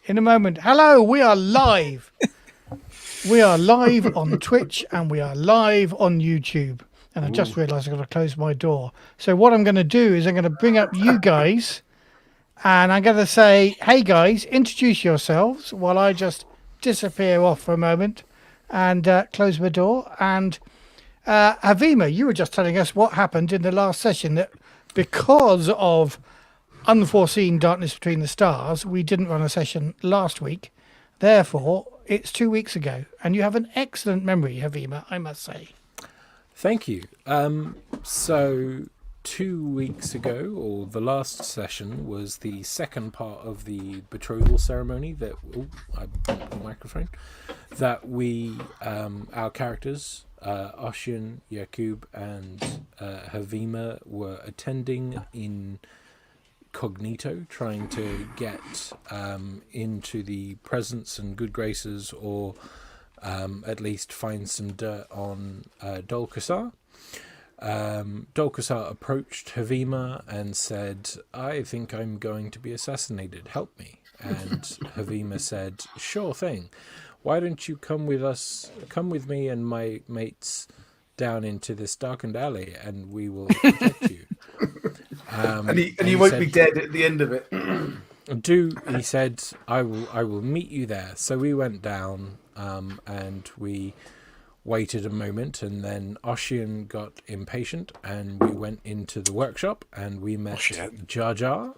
In a moment. Hello, we are live. We are live on Twitch and we are live on YouTube. And I just realised I've got to close my door. So what I'm going to do is I'm going to bring up you guys and I'm going to say, hey guys, introduce yourselves while I just disappear off for a moment and close my door. And Havima, you were just telling us what happened in the last session, that because of unforeseen darkness between the stars, we didn't run a session last week. Therefore, it's 2 weeks ago. And you have an excellent memory, Havima, I must say. Thank you. So 2 weeks ago, or the last session, was the second part of the betrothal ceremony that I bumped the microphone. That we, our characters, Oshian, Yaquob, and Havima, were attending incognito, trying to get into the presence and good graces, or at least find some dirt on Dolkasar. Dolkasar approached Havima and said, I think I'm going to be assassinated, help me. And Havima said, sure thing, why don't you come with me and my mates down into this darkened alley and we will protect you. And you won't be dead at the end of it. He said, I will meet you there. So we went down and we waited a moment, and then Oshian got impatient and we went into the workshop and we met Jar Jar.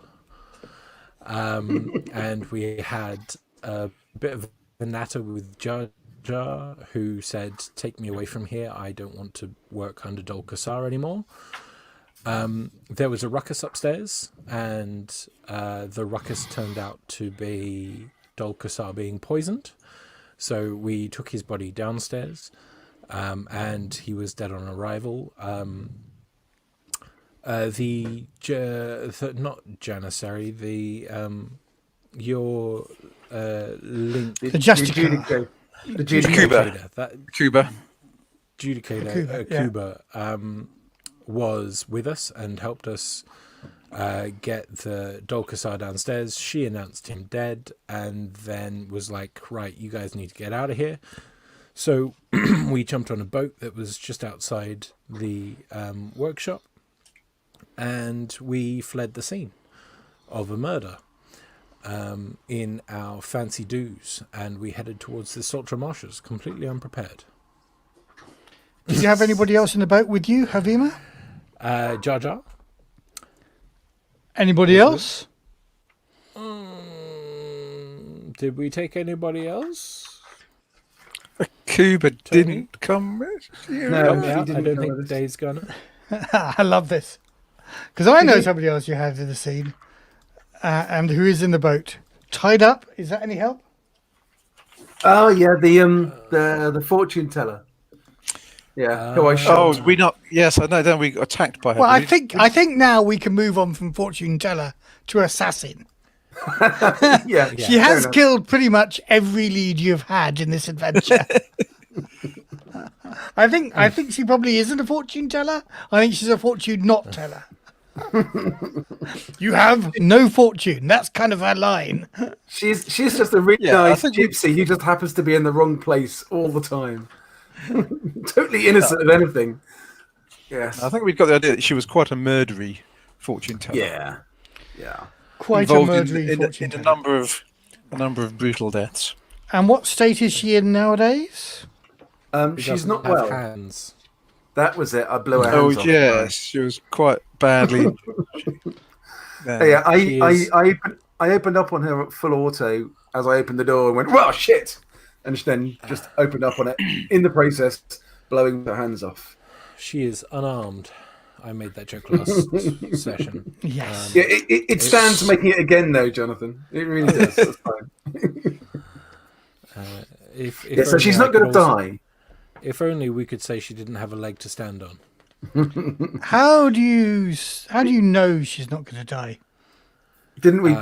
And we had a bit of a natter with Jar Jar, who said, take me away from here. I don't want to work under Dolkasar anymore. There was a ruckus upstairs, and the ruckus turned out to be Dolkasar being poisoned. So we took his body downstairs, and he was dead on arrival. Not Janissary, your link, the Justicator. The Cuba. Cuba was with us and helped us get the Dolkasar downstairs. She announced him dead and then was like, right, you guys need to get out of here. So we jumped on a boat that was just outside the workshop and we fled the scene of a murder in our fancy doos, and we headed towards the Sultra marshes completely unprepared. Did you have anybody else in the boat with you, Havima? Jar Jar. Anybody else? Did we take anybody else? Cuba didn't come with you. No, I don't think Dave's gonna. I love this. Because I know somebody else you had in the scene. And who is in the boat? Tied up? Is that any help? Oh yeah, the fortune teller. Yeah. Who I shot. we not? Yes, I know. Then we got attacked by her. Well, I think now we can move on from fortune teller to assassin. Yeah. She has killed pretty much every lead you've had in this adventure. I think she probably isn't a fortune teller. I think she's a fortune not teller. You have no fortune. That's kind of her line. She's just a really nice gypsy who just happens to be in the wrong place all the time. Totally innocent of anything. Yes. I think we've got the idea that she was quite a murdery fortune teller. Yeah. Yeah. Quite Involved a murdery in fortune a teller. number of brutal deaths. And what state is she in nowadays? She's not have well. Hands. That was it. I blew her hands off. Oh yes, she was quite badly. Yeah, I opened up on her at full auto as I opened the door and went, well, shit! And she then just opened up on it in the process, blowing her hands off. She is unarmed. I made that joke last session. Yes. Yeah, it stands making it again, though, Jonathan. It really does. That's fine. So she's not going to die. If only we could say she didn't have a leg to stand on. How do you know she's not going to die? Didn't we?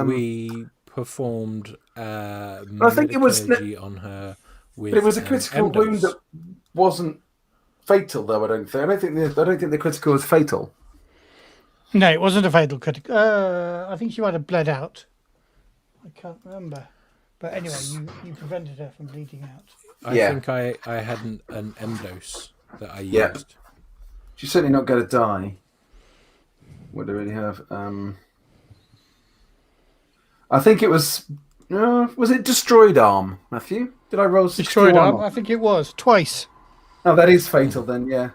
We performed I think it was on her. With, but it was a critical wound that wasn't fatal, though. I don't think the critical was fatal. No, it wasn't a fatal critical. I think she might have bled out. I can't remember. But anyway, you prevented her from bleeding out. I think I had an M-dose that I used. Yeah. She's certainly not going to die. What do we really have? I think it was... was it destroyed arm, Matthew? Did I roll destroyed arm? I think it was. Twice. Oh, that is fatal then, yeah.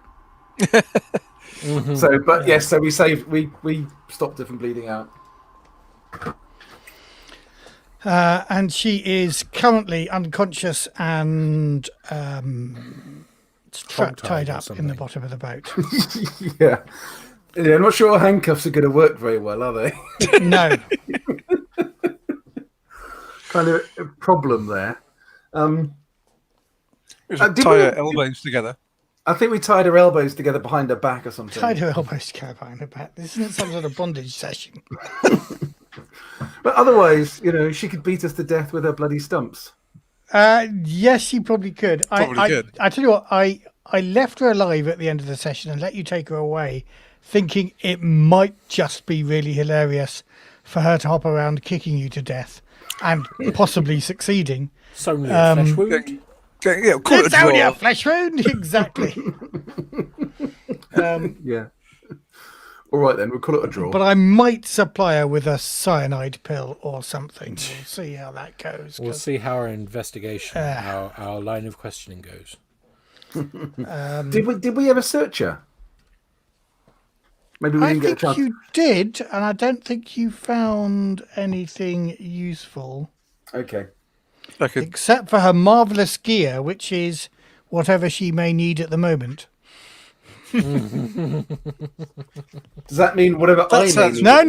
So, but yes, so we stopped her from bleeding out. And she is currently unconscious and tied up in the bottom of the boat. Yeah, I'm not sure handcuffs are going to work very well, are they? No. Kind of a problem there. Tie her elbows together. I think we tied her elbows together behind her back or something. Tied her elbows together behind her back. This isn't some sort of bondage session. But otherwise, she could beat us to death with her bloody stumps. Yes, she probably could. Could. I tell you what, I left her alive at the end of the session and let you take her away, thinking it might just be really hilarious for her to hop around kicking you to death and possibly succeeding. It's only a flesh wound. It's only a flesh wound, exactly. Yeah. All right then, we'll call it a draw. But I might supply her with a cyanide pill or something. We'll see how that goes. We'll see how our investigation, our line of questioning goes. Did we ever search her? Maybe we didn't get a chance. I think you did, and I don't think you found anything useful. Okay. Except for her marvellous gear, which is whatever she may need at the moment. Does that mean whatever I need? No,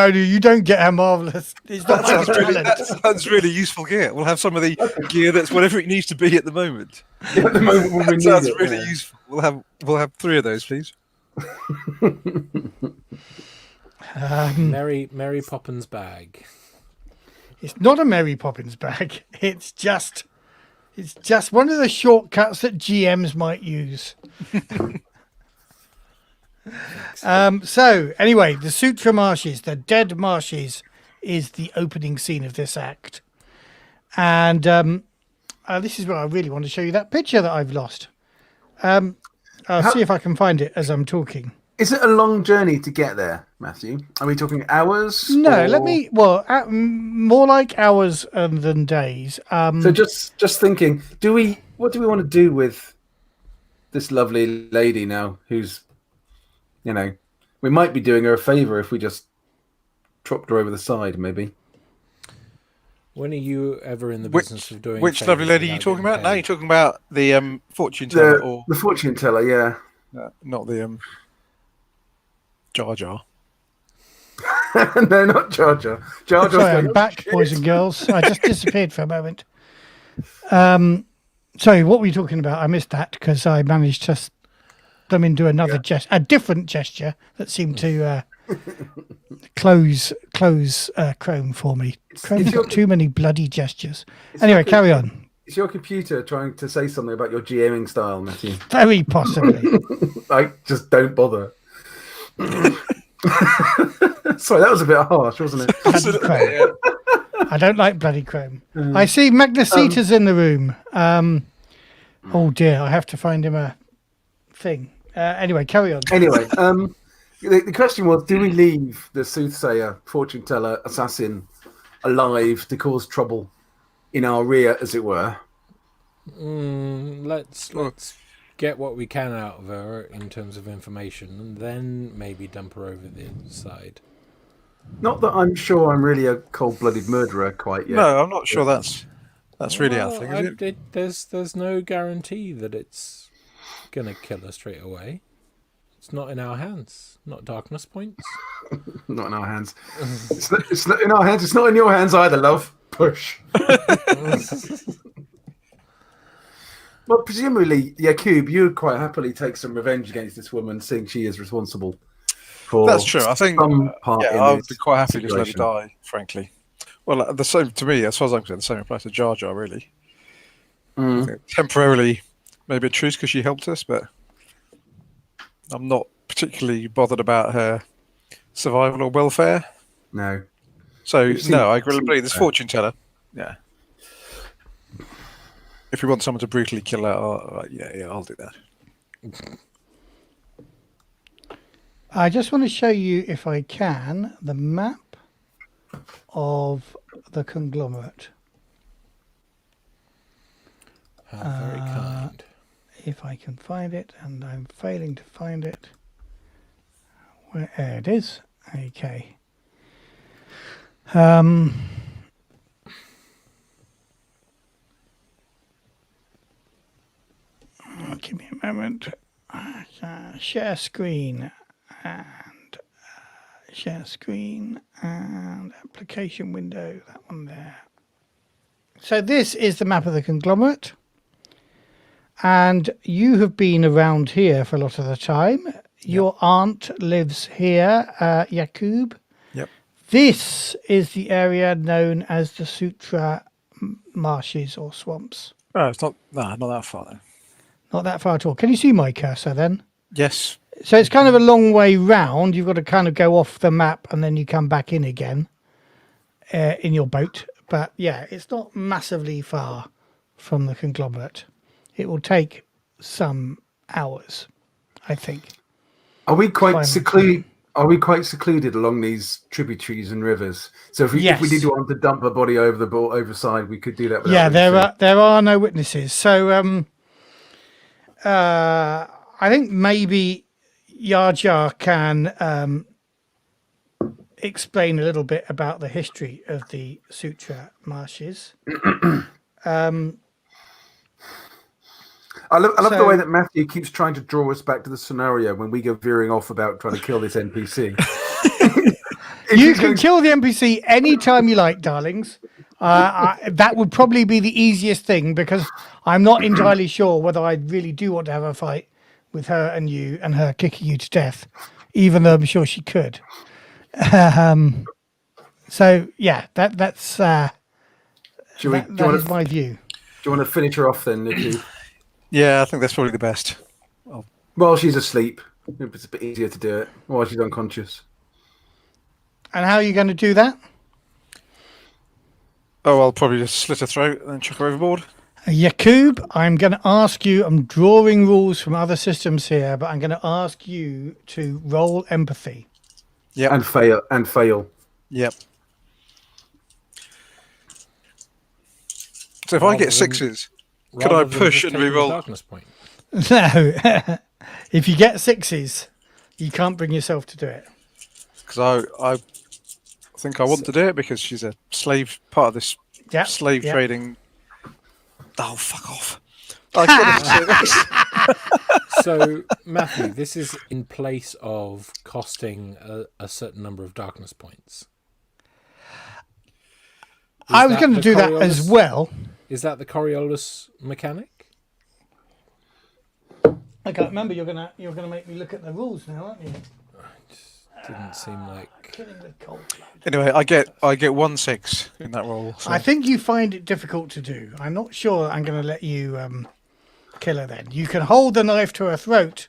you don't get her marvellous. It's not that sounds really useful gear. We'll have some of the gear that's whatever it needs to be at the moment. Yeah, at the moment when we need sounds it, really useful. We'll have 3 of those, please. Mary Poppins bag. It's not a Mary Poppins bag. It's just one of the shortcuts that GMs might use. So anyway, the Sutra Marshes, the Dead Marshes, is the opening scene of this act, and this is where I really want to show you that picture that I've lost. I'll see if I can find it as I'm talking. Is it a long journey to get there, Matthew? Are we talking hours? No, more like hours than days. So just thinking, what do we want to do with this lovely lady now who's, we might be doing her a favour if we just dropped her over the side, maybe. When are you ever in the business of doing? Which lovely lady are you talking about? Now you're talking about the fortune teller, the fortune teller, yeah. Not the Jar Jar. No, not Jar Jar. Sorry, I'm back, boys and girls. I just disappeared for a moment. Sorry, what were you talking about? I missed that because I managed to do another gesture, a different gesture that seemed to close Chrome for me. Chrome's got too many bloody gestures. Anyway, carry on. Is your computer trying to say something about your GMing style, Matthew? Very possibly. Just don't bother. Sorry, that was a bit harsh, wasn't it? Bloody Chrome. I don't like bloody Chrome. I see Magnacita's in the room. Oh dear, I have to find him a thing. Anyway, carry on. Anyway, the question was, do we leave the soothsayer, fortune teller, assassin alive to cause trouble in our rear, as it were? Let's get what we can out of her in terms of information, and then maybe dump her over the side. Not that I'm sure I'm really a cold-blooded murderer quite yet. No, I'm not sure that's really our thing, is it? There's no guarantee that it's gonna kill her straight away. It's not in our hands. Not darkness points. Not in our hands. It's not in our hands. It's not in your hands either, love. Push. Well, presumably, Yaquob, you would quite happily take some revenge against this woman, seeing she is responsible for. That's true. I think. I would be quite happy to let her situation. die. Frankly, well, the same to me, as far as I'm concerned, the same applies to Jar Jar. Really, I think temporarily, maybe a truce because she helped us, but I'm not particularly bothered about her survival or welfare. No. So We've seen- no, I agree. seen This that. fortune teller. Yeah. If we want someone to brutally kill her, yeah, I'll do that. I just want to show you, if I can, the map of the conglomerate. How very kind. If I can find it, and I'm failing to find it. There it is. Okay. Give me a moment. Share screen and share screen and application window. That one there. So this is the map of the conglomerate. And you have been around here for a lot of the time. Your aunt lives here, Yaquob. Yep. This is the area known as the Sutra marshes or swamps. Oh, it's not that far then. Not that far at all. Can you see my cursor then? Yes. So it's kind of a long way round. You've got to kind of go off the map and then you come back in again in your boat. But yeah, it's not massively far from the conglomerate. It will take some hours, I think. Are we quite Fine. secluded along these tributaries and rivers? So if we Yes. did want to dump a body over the overside, we could do that. Yeah, without there are no witnesses. So I think maybe Yarjar can explain a little bit about the history of the Sutra marshes. I love the So- way that Matthew keeps trying to draw us back to the scenario when we go veering off about trying to kill this NPC. You can kill the NPC anytime you like, darlings. That would probably be the easiest thing because I'm not entirely sure whether I really do want to have a fight with her and you and her kicking you to death, even though I'm sure she could. So yeah, that's that is my view. Do you want to finish her off then, Nikki? Yeah, I think that's probably the best. While she's asleep, it's a bit easier to do it. While she's unconscious. And how are you going to do that? Oh, I'll probably just slit her throat and then chuck her overboard. Yaquob, I'm going to ask you, I'm drawing rules from other systems here, but I'm going to ask you to roll empathy. Yep. And fail. Yep. So if I get sixes, could I Rather than push just and taking the reroll? darkness point. No. If you get sixes, you can't bring yourself to do it. Because I think I want to do it because she's a slave, part of this Yeah. slave yeah. trading. Oh, fuck off. I got it. So, Matthew, this is in place of costing a certain number of darkness points. I was that going to the do that as Coriolis? well. Is that the Coriolis mechanic? I can't remember. You're gonna make me look at the rules now, aren't you? Didn't seem like. Killing with cold blood. Anyway, I get 1 6 in that roll. So. I think you find it difficult to do. I'm not sure I'm going to let you kill her then. You can hold the knife to her throat,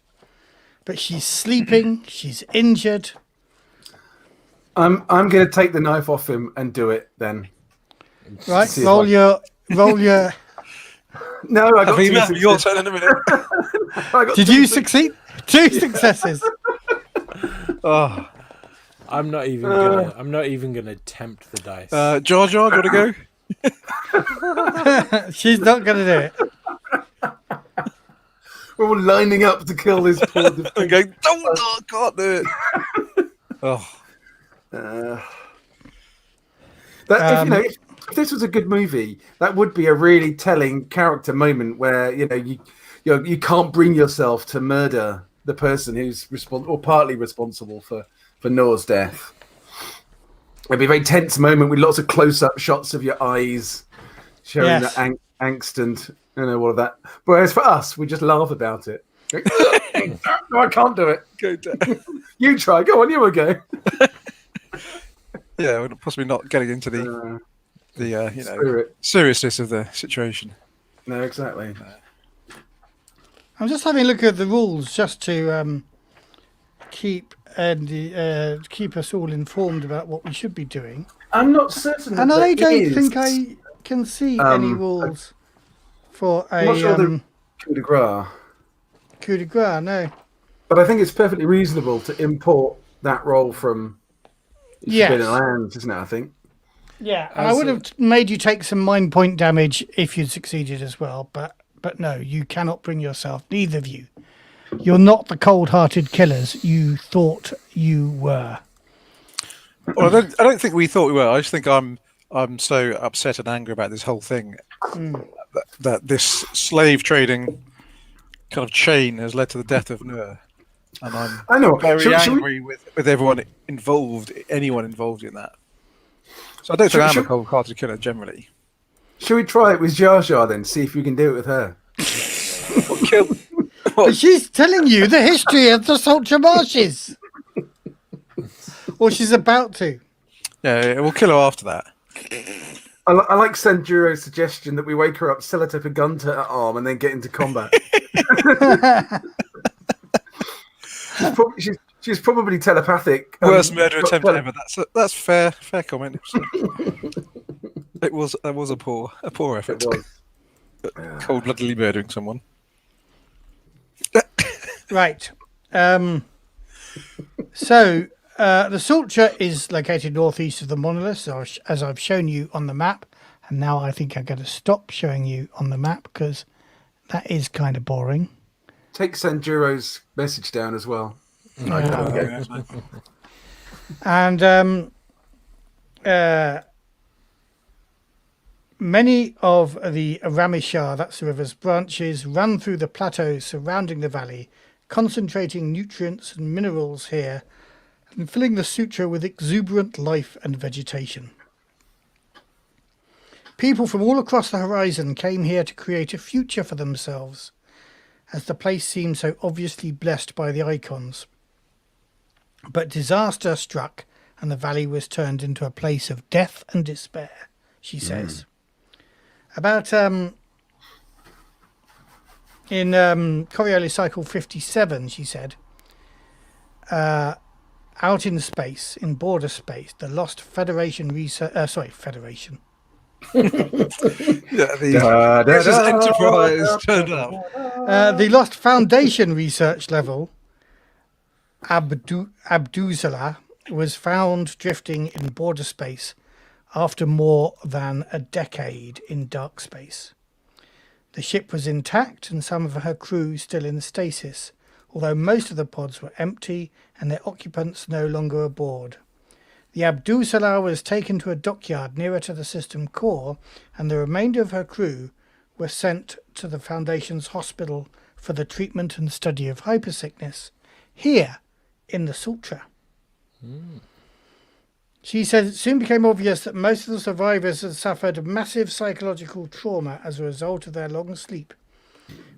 but she's sleeping, she's injured. I'm going to take the knife off him and do it then. Right? See if Roll your. No, I got Havima, two your successes. turn in a minute. I got Did two you successes. succeed? 2 successes. Oh. I'm not even gonna tempt the dice. Jar Jar, do you want to go? She's not going to do it. We're all lining up to kill this poor. I'm going, don't, I can't do it. Oh. If this was a good movie, that would be a really telling character moment where you can't bring yourself to murder the person who's responsible or partly responsible for Noah's death. It'd be a very tense moment with lots of close-up shots of your eyes showing Yes. the angst and all of that. Whereas for us, we just laugh about it. No, I can't do it. Go down. You try. Go on, you will go. Yeah, we're possibly not getting into the Spirit. seriousness of the situation. No, exactly. I'm just having a look at the rules just to keep us all informed about what we should be doing. I'm not certain. And that I there don't is. think I can see any rules for I'm not a sure the coup de grace, coup de grace. No. but I think it's perfectly reasonable to import that role from Forbidden Yes. Lands, isn't it? I think. Yeah, and I would have made you take some mind point damage if you'd succeeded as well, but no, you cannot bring yourself. Neither of you. You're not the cold-hearted killers you thought you were. Well, I don't think we thought we were. I just think I'm so upset and angry about this whole thing that this slave trading kind of chain has led to the death of Nur, and I know. very angry with everyone involved, anyone involved in that. So I don't think I'm a cold-hearted killer generally. Should we try it with Jar Jar then? See if we can do it with her. But she's telling you the history of the Sultra Marshes. Or she's about to. Yeah, we'll kill her after that. I like Sanjuro's suggestion that we wake her up, sellotape a gun to her arm, and then get into combat. she's probably telepathic. Worst murder attempt ever. That's fair comment. That was a poor effort. It was. Cold-bloodedly murdering someone. Right. So the Sultra is located northeast of the monolith, as I've shown you on the map. And now I think I'm going to stop showing you on the map because that is kind of boring. Take Sanjuro's message down as well. And many of the Ramishar, that's the river's branches, run through the plateaus surrounding the valley, concentrating nutrients and minerals here and filling the sutra with exuberant life and vegetation. People from all across the horizon came here to create a future for themselves, as the place seemed so obviously blessed by the icons. But disaster struck and the valley was turned into a place of death and despair, she says. About in Coriolis cycle 57, she said, out in space, in border space, the Lost Federation Federation. This is Enterprise turned up. The Lost Foundation research level, Abduzala, was found drifting in border space after more than a decade in dark space. The ship was intact and some of her crew still in stasis, although most of the pods were empty and their occupants no longer aboard. The Abduzala was taken to a dockyard nearer to the system core, and the remainder of her crew were sent to the Foundation's hospital for the treatment and study of hypersickness, here in the Sultra. She said it soon became obvious that most of the survivors had suffered massive psychological trauma as a result of their long sleep,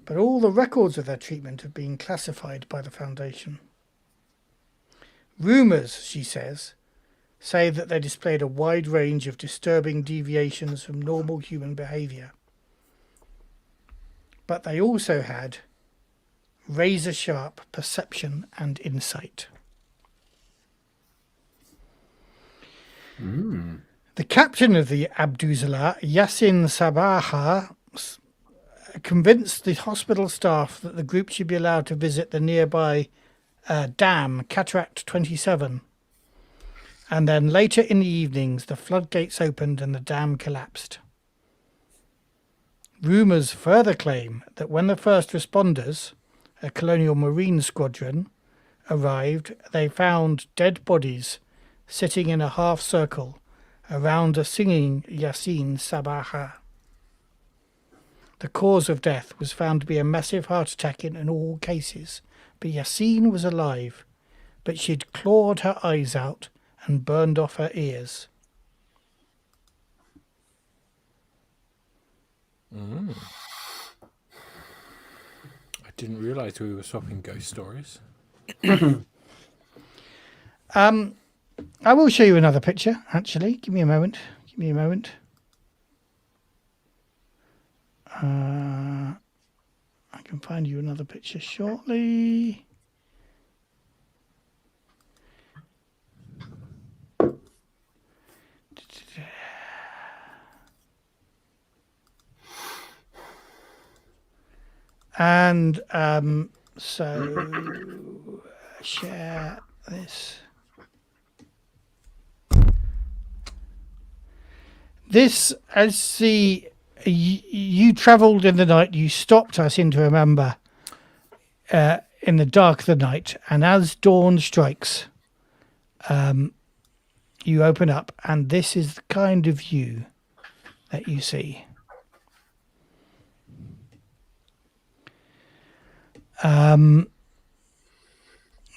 but all the records of their treatment have been classified by the Foundation. Rumours, she says, say that they displayed a wide range of disturbing deviations from normal human behaviour. But they also had razor-sharp perception and insight. The captain of the Abduzala, Yasin Sabaha, convinced the hospital staff that the group should be allowed to visit the nearby dam, Cataract 27. And then later in the evenings, the floodgates opened and the dam collapsed. Rumours further claim that when the first responders, a colonial marine squadron, arrived, they found dead bodies sitting in a half circle around a singing Yasin Sabaha. The cause of death was found to be a massive heart attack in all cases, but Yasin was alive, but she'd clawed her eyes out and burned off her ears. I didn't realise we were swapping ghost stories. I will show you another picture, actually. Give me a moment. I can find you another picture shortly. And so share this. This, as you travelled in the night, you stopped, I seem to remember, in the dark of the night, and as dawn strikes, you open up, and this is the kind of view that you see.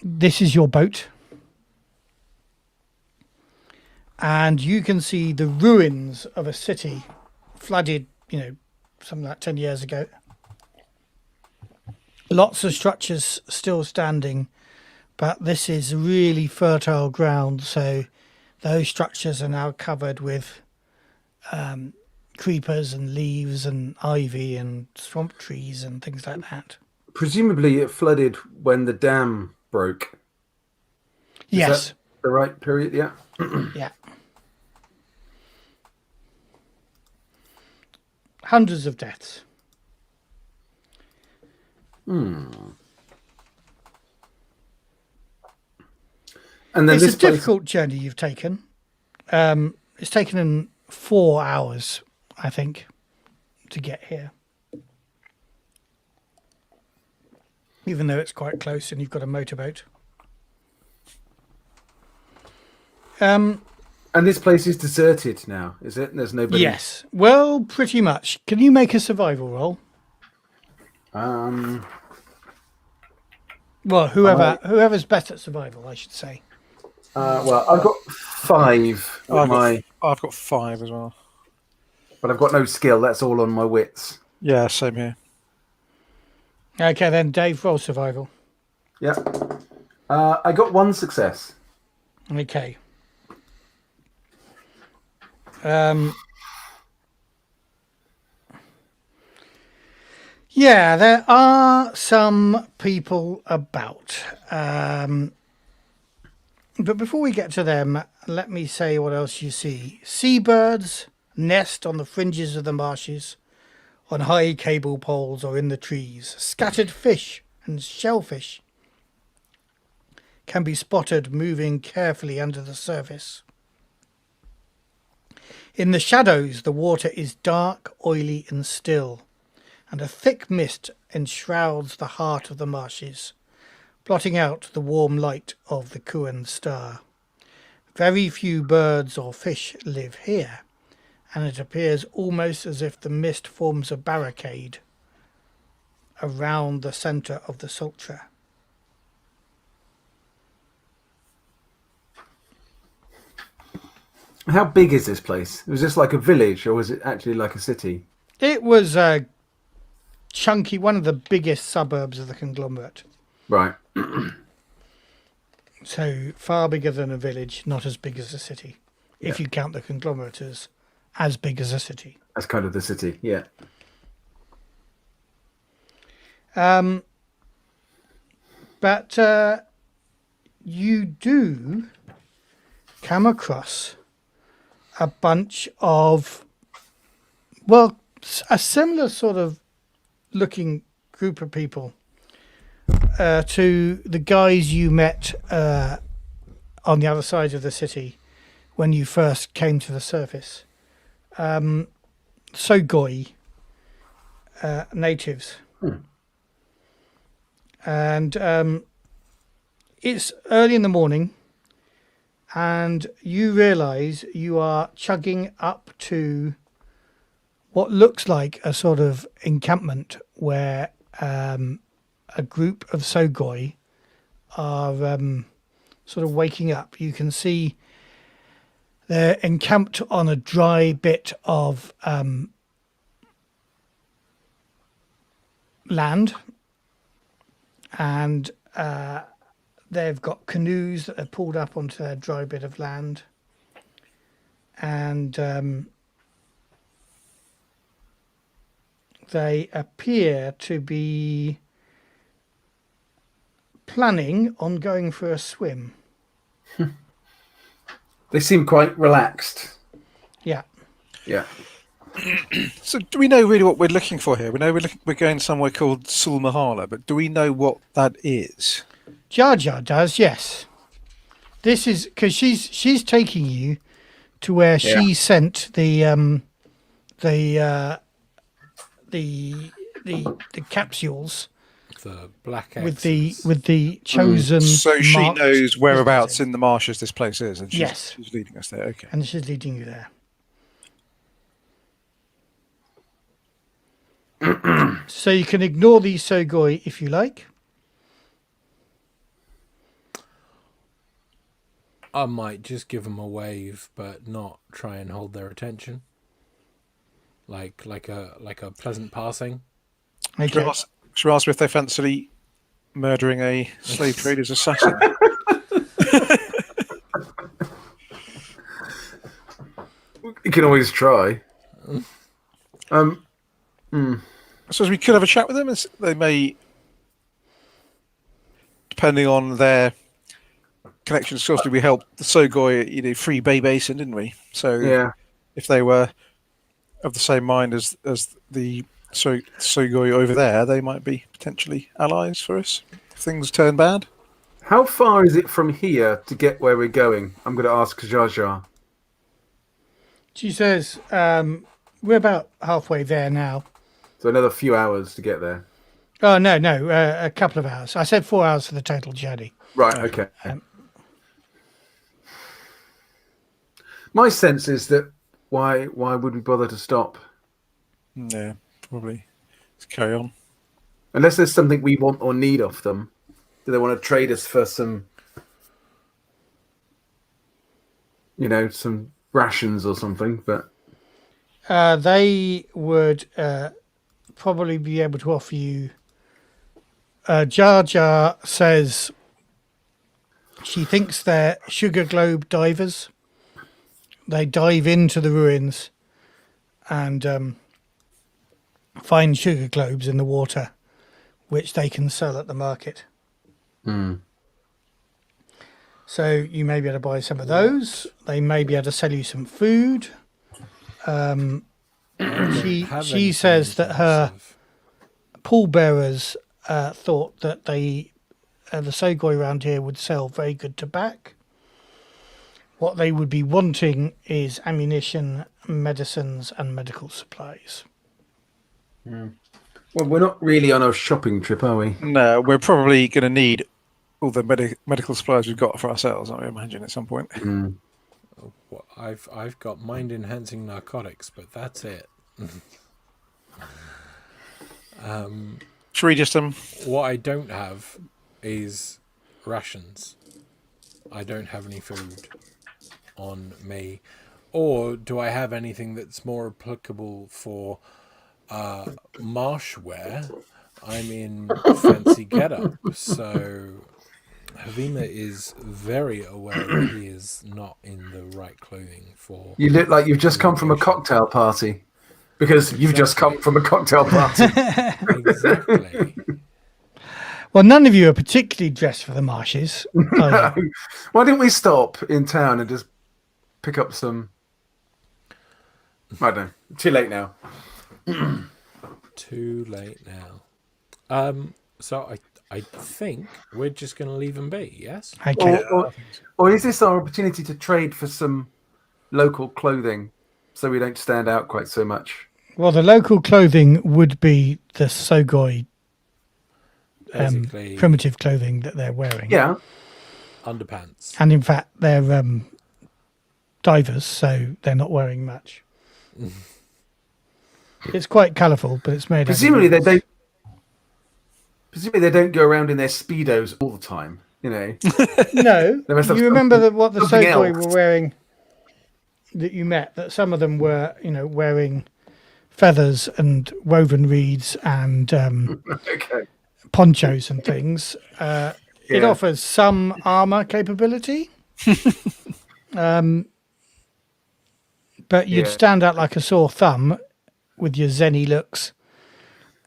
This is your boat. And you can see the ruins of a city flooded, something like 10 years ago. Lots of structures still standing, but this is really fertile ground. So those structures are now covered with creepers and leaves and ivy and swamp trees and things like that. Presumably it flooded when the dam broke. Yes. Is that the right period? Yeah. Yeah. Hundreds of deaths. And then It's this a difficult journey you've taken. It's taken 4 hours, I think, to get here. Even though it's quite close and you've got a motorboat. And this place is deserted now, is it? There's nobody. Yes. Well, pretty much. Can you make a survival roll? Well, whoever's best at survival, I should say. Well, I've got 5. I've got 5 as well. But I've got no skill. That's all on my wits. Yeah, same here. Okay, then Dave, roll survival. Yeah. I got 1 success. Okay. Yeah, there are some people about. But before we get to them, let me say what else you see. Seabirds nest on the fringes of the marshes, on high cable poles or in the trees. Scattered fish and shellfish can be spotted moving carefully under the surface. In the shadows, the water is dark, oily and still, and a thick mist enshrouds the heart of the marshes, blotting out the warm light of the Kuan star. Very few birds or fish live here, and it appears almost as if the mist forms a barricade around the centre of the Sultra. How big is this place? Was this like a village, or was it actually like a city? It was a chunky, one of the biggest suburbs of the conglomerate. Right. So far bigger than a village, not as big as a city. If you count the conglomerate as big as a city. That's kind of the city, yeah. But you do come across a bunch of, well, a similar sort of looking group of people to the guys you met on the other side of the city when you first came to the surface. Sogoi natives. And it's early in the morning, and you realise you are chugging up to what looks like a sort of encampment where a group of Sogoi are sort of waking up. You can see they're encamped on a dry bit of land, and they've got canoes that are pulled up onto their dry bit of land, and they appear to be planning on going for a swim. They seem quite relaxed. Yeah. Yeah. So do we know really what we're looking for here? We know we're going somewhere called Sulmahala, but do we know what that is? Jar Jar does, yes. This is because she's taking you to where she sent the capsules. The black with X's. the chosen. So she marked knows whereabouts businesses. in the marshes this place is, and Yes. she's leading us there. Okay. And she's leading you there. So you can ignore these Sogoi if you like. I might just give them a wave, but not try and hold their attention. Like a pleasant passing. Okay. Should we ask if they fancy murdering a slave trader's assassin? You can always try. I suppose we could have a chat with them. They may, depending on their connections. Obviously, we helped the Sogoi, free Bay Basin, didn't we? So if they were of the same mind as the Sogoi over there, they might be potentially allies for us if things turn bad. How far is it from here to get where we're going? I'm going to ask Jar Jar. She says, we're about halfway there now. So another few hours to get there. Oh, no, a couple of hours. I said 4 hours for the total journey. Right, okay. My sense is that why would we bother to stop? Yeah, probably. Let's carry on. Unless there's something we want or need off them. Do they want to trade us for some, some rations or something? But they would probably be able to offer you. Jar Jar says she thinks they're sugar globe divers. They dive into the ruins and find sugar globes in the water, which they can sell at the market. So you may be able to buy some of those. They may be able to sell you some food. She says that her pallbearers thought that the Sogoi around here would sell very good tobacco. What they would be wanting is ammunition, medicines, and medical supplies. Well, we're not really on a shopping trip, are we? No, we're probably going to need all the medical supplies we've got for ourselves, I imagine, at some point. Well, I've got mind-enhancing narcotics, but that's it. Should we just What I don't have is rations. I don't have any food on me. Or do I have anything that's more applicable for marsh wear? I'm in fancy getup, so Havima is very aware that he is not in the right clothing for... You look like you've just come from a cocktail party. Because you've just come from a cocktail party. Exactly. Well, none of you are particularly dressed for the marshes. Are you? Why didn't we stop in town and just pick up some... I don't know. Too late now. Too late now. So I think we're just going to leave them be, yes? Okay. Or is this our opportunity to trade for some local clothing so we don't stand out quite so much? Well, the local clothing would be the Sogoi Basically, primitive clothing that they're wearing. Yeah. underpants. And in fact, they're divers, so they're not wearing much. It's quite colourful, but it's made. Presumably they don't. Presumably they don't go around in their speedos all the time. No, you must have remember that what the something Sogoi else. were wearing that you met? That some of them were, wearing feathers and woven reeds and Okay. ponchos and things. It offers some armour capability, but you'd stand out like a sore thumb with your zenny looks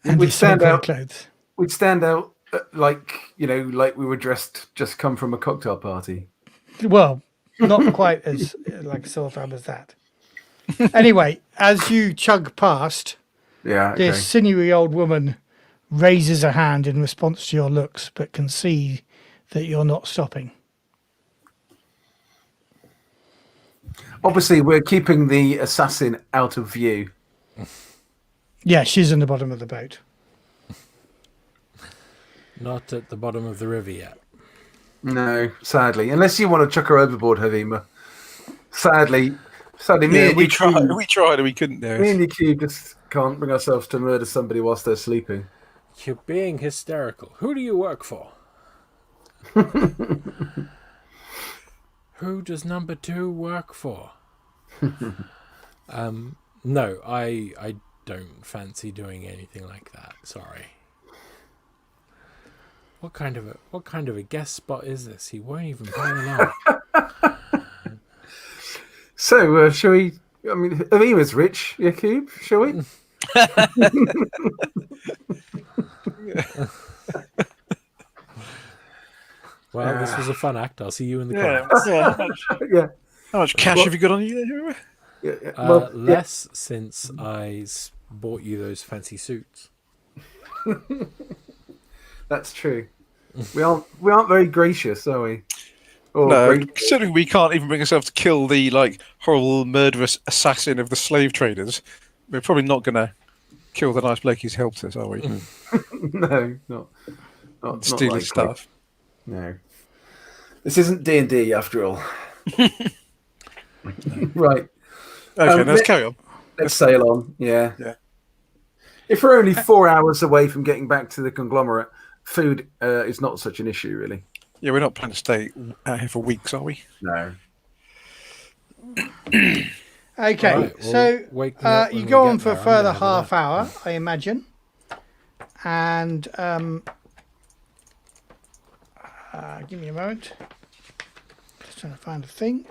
and We'd your stand Sogoi out. clothes. We'd stand out like we were dressed, just come from a cocktail party. Well, not quite as like a sore thumb as that. Anyway, as you chug past, this sinewy old woman raises a hand in response to your looks, but can see that you're not stopping. Obviously, we're keeping the assassin out of view. Yeah, she's in the bottom of the boat. Not at the bottom of the river yet. No, sadly. Unless you want to chuck her overboard, Havima. Sadly, we tried and we couldn't do it. Me and Yaquob just can't bring ourselves to murder somebody whilst they're sleeping. You're being hysterical. Who do you work for? Who does number 2 work for? No, I don't fancy doing anything like that. Sorry. What kind of a guest spot is this? He won't even play along. So, shall we? I mean, Havima's rich, Yaquob. Shall we? Well, this was a fun act. I'll see you in the comments. How much cash have you got on you? Less since I bought you those fancy suits. That's true. We aren't very gracious, are we? Considering we can't even bring ourselves to kill the horrible murderous assassin of the slave traders, we're probably not going to kill the nice bloke who's helped us, are we? No, not stealing stuff. No, this isn't D&D after all. Right. Okay, let's carry on. Let's sail on. Yeah. If we're only 4 hours away from getting back to the conglomerate, food is not such an issue, really. Yeah, we're not planning to stay out here for weeks, are we? No. Okay, right, so you go on for a further half hour, I imagine. And give me a moment. Just trying to find a thing.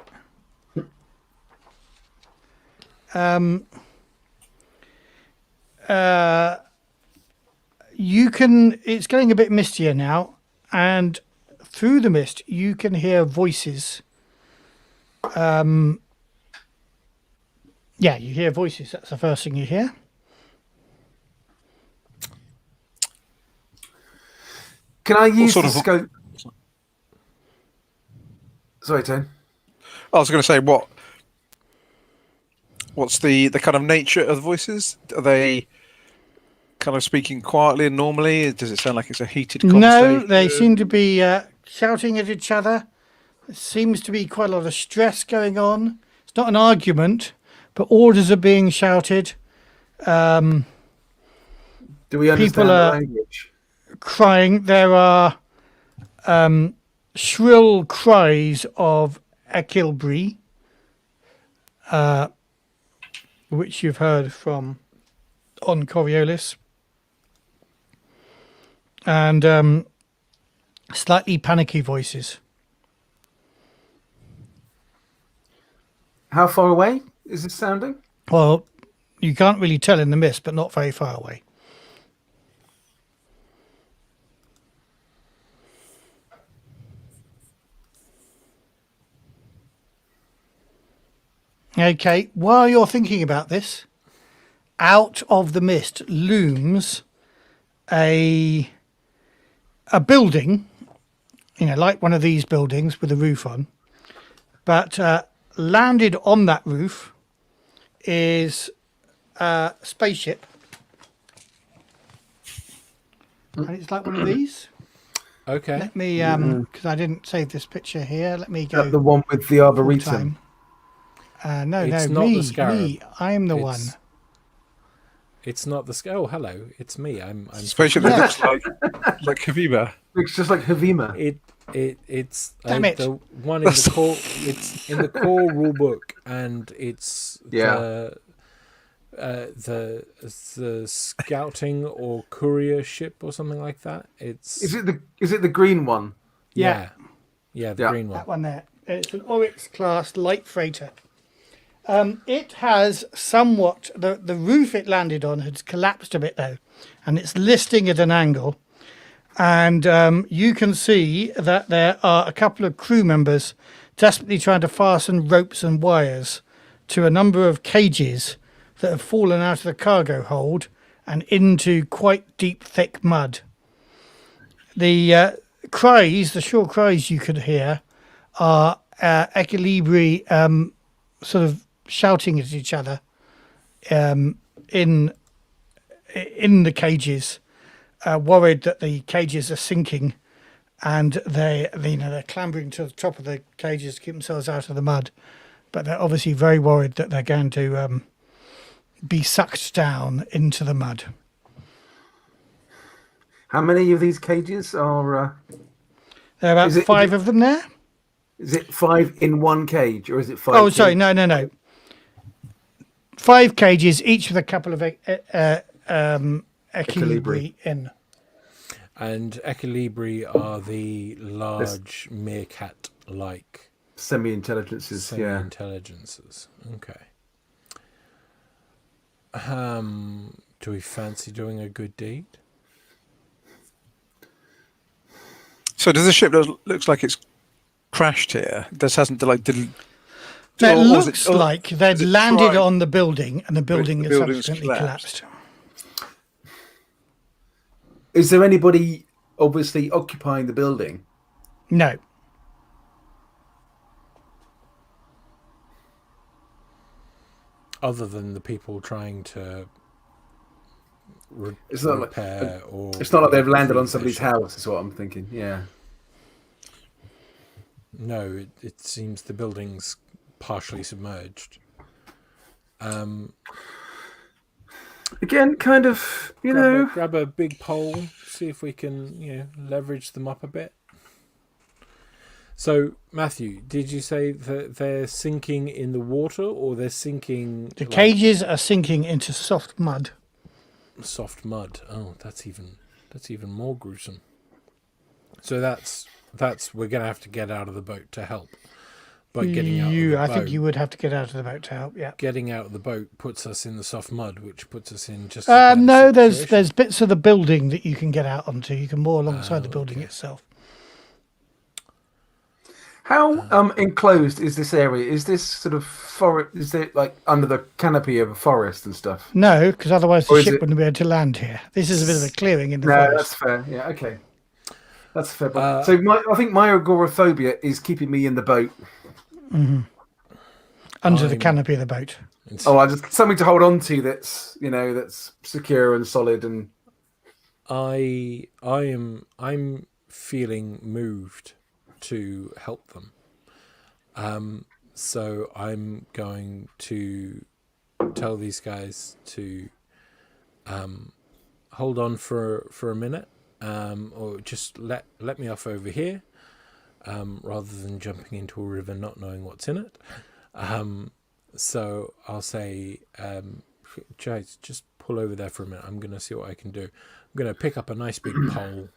It's getting a bit mistier now, and through the mist you can hear voices. You hear voices. That's the first thing you hear. Can I use the scope? Sorry, Tone. I was going to say, what's the kind of nature of the voices? Are they kind of speaking quietly and normally? Does it sound like it's a heated conversation? No, they seem to be shouting at each other. There seems to be quite a lot of stress going on. It's not an argument, but orders are being shouted. Do we understand people the are language? Crying. There are shrill cries of Equilbri, which you've heard from on Coriolis, and slightly panicky voices. How far away is this sounding? Well, you can't really tell in the mist, but not very far away. Okay, while you're thinking about this, out of the mist looms a building, like one of these buildings with a roof on, but landed on that roof is a spaceship, and it's like one of these. Okay. Let me, because I didn't save this picture here. Let me go. The one with the arboretum. No, It's no, not me, the scarab. me. I'm the one. It's not the Oh, hello. It's me. I'm Spaceship that looks like Havima. Looks just like Havima. It's Damn it. the one in the core. It's in the core rule book, and it's the scouting or courier ship or something like that. Is it the green one? The green one. That one there. It's an Oryx class light freighter. It has somewhat the roof it landed on has collapsed a bit though, and it's listing at an angle. And you can see that there are a couple of crew members desperately trying to fasten ropes and wires to a number of cages that have fallen out of the cargo hold and into quite deep, thick mud. The cries, the short cries you could hear, are equilibri sort of shouting at each other in the cages, worried that the cages are sinking, and they're clambering to the top of the cages to keep themselves out of the mud. But they're obviously very worried that they're going to be sucked down into the mud. How many of these cages are? There are about 5 of them there. Is it 5 in one cage, or is it 5? Oh, sorry, no. 5 cages, each with a couple of equilibri in. And equilibri are the large meerkat-like semi-intelligences. Semi-intelligences. Okay. Do we fancy doing a good deed? So does the ship looks like it's crashed here? This hasn't It looks like they'd landed on the building, and the building has subsequently collapsed. Is there anybody obviously occupying the building? No. Other than the people trying to it's not repair or... It's not like they've landed on somebody's house, is what I'm thinking, yeah. No, it seems the building's partially submerged. Again, kind of, grab a big pole, see if we can, leverage them up a bit. So, Matthew, did you say that they're sinking in the water, or they're sinking? The cages are sinking into soft mud. Soft mud. Oh, that's even more gruesome. So that's we're gonna have to get out of the boat to help. But getting out of the boat, I think you would have to get out of the boat to help. Yeah. Getting out of the boat puts us in the soft mud, which puts us in just. No, there's bits of the building that you can get out onto. You can moor alongside the building itself. How enclosed is this area? Is this sort of forest? Is it like under the canopy of a forest and stuff? No, because otherwise the ship wouldn't be able to land here. This is a bit of a clearing in the forest. No, that's fair. Yeah, okay, that's fair. So I think my agoraphobia is keeping me in the boat, under the canopy of the boat. I just something to hold on to that's that's secure and solid. And I'm feeling moved to help them. So I'm going to tell these guys to hold on for a minute, or just let me off over here, rather than jumping into a river not knowing what's in it. So I'll say, guys, just pull over there for a minute. I'm going to see what I can do. I'm going to pick up a nice big pole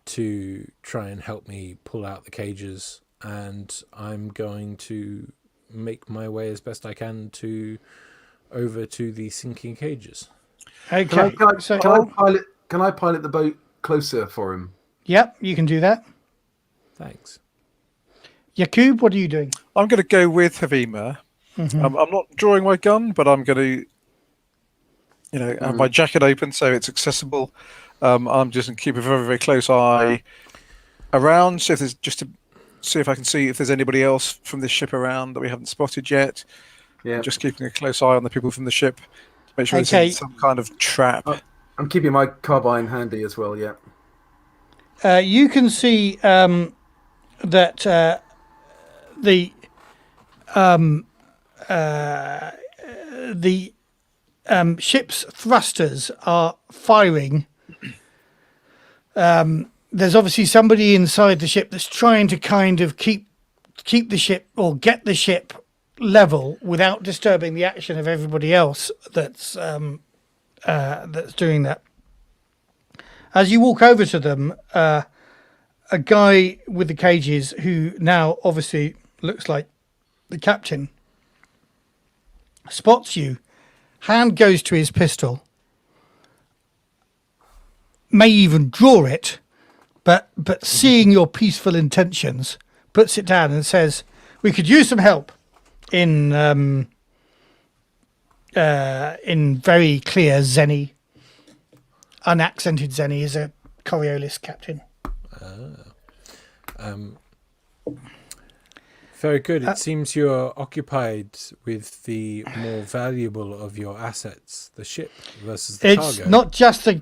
to try and help me pull out the cages, and I'm going to make my way as best I can over to the sinking cages. Okay. Can I pilot the boat closer for him? Yep, you can do that. Thanks. Yaquob, what are you doing? I'm going to go with Havima. I'm not drawing my gun, but I'm going to, have my jacket open so it's accessible. I'm just going to keep a very, very close eye around, see if I can see if there's anybody else from this ship around that we haven't spotted yet. Yeah. Just keeping a close eye on the people from the ship to make sure it's some kind of trap. I'm keeping my carbine handy as well. Yeah. You can see that the ship's thrusters are firing. There's obviously somebody inside the ship that's trying to kind of keep the ship, or get the ship level without disturbing the action of everybody else that's doing that. As you walk over to them, a guy with the cages, who now obviously looks like the captain, spots you. Hand goes to his pistol, may even draw it, but seeing your peaceful intentions, puts it down and says, we could use some help in very clear Zenny, unaccented Zenny is a Coriolis captain. Very good. It seems you're occupied with the more valuable of your assets, the ship versus the cargo. It's not just the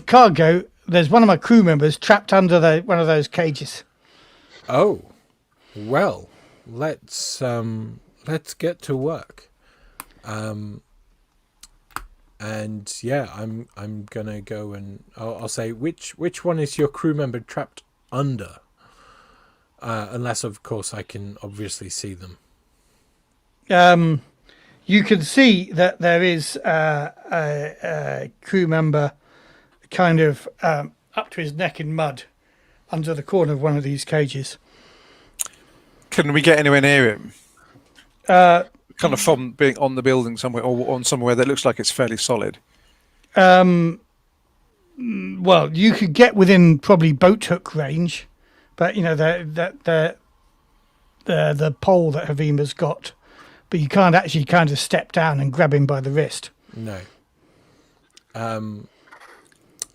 cargo. There's one of my crew members trapped under one of those cages. Oh, well, let's get to work. And yeah, I'm gonna go and I'll say which one is your crew member trapped under? Unless, of course, I can obviously see them. You can see that there is a crew member kind of up to his neck in mud under the corner of one of these cages. Can we get anywhere near him? Kind of from being on the building somewhere, or on somewhere that looks like it's fairly solid. Well, you could get within probably boat hook range. But you know the pole that Havima's got, but you can't actually kind of step down and grab him by the wrist. No. But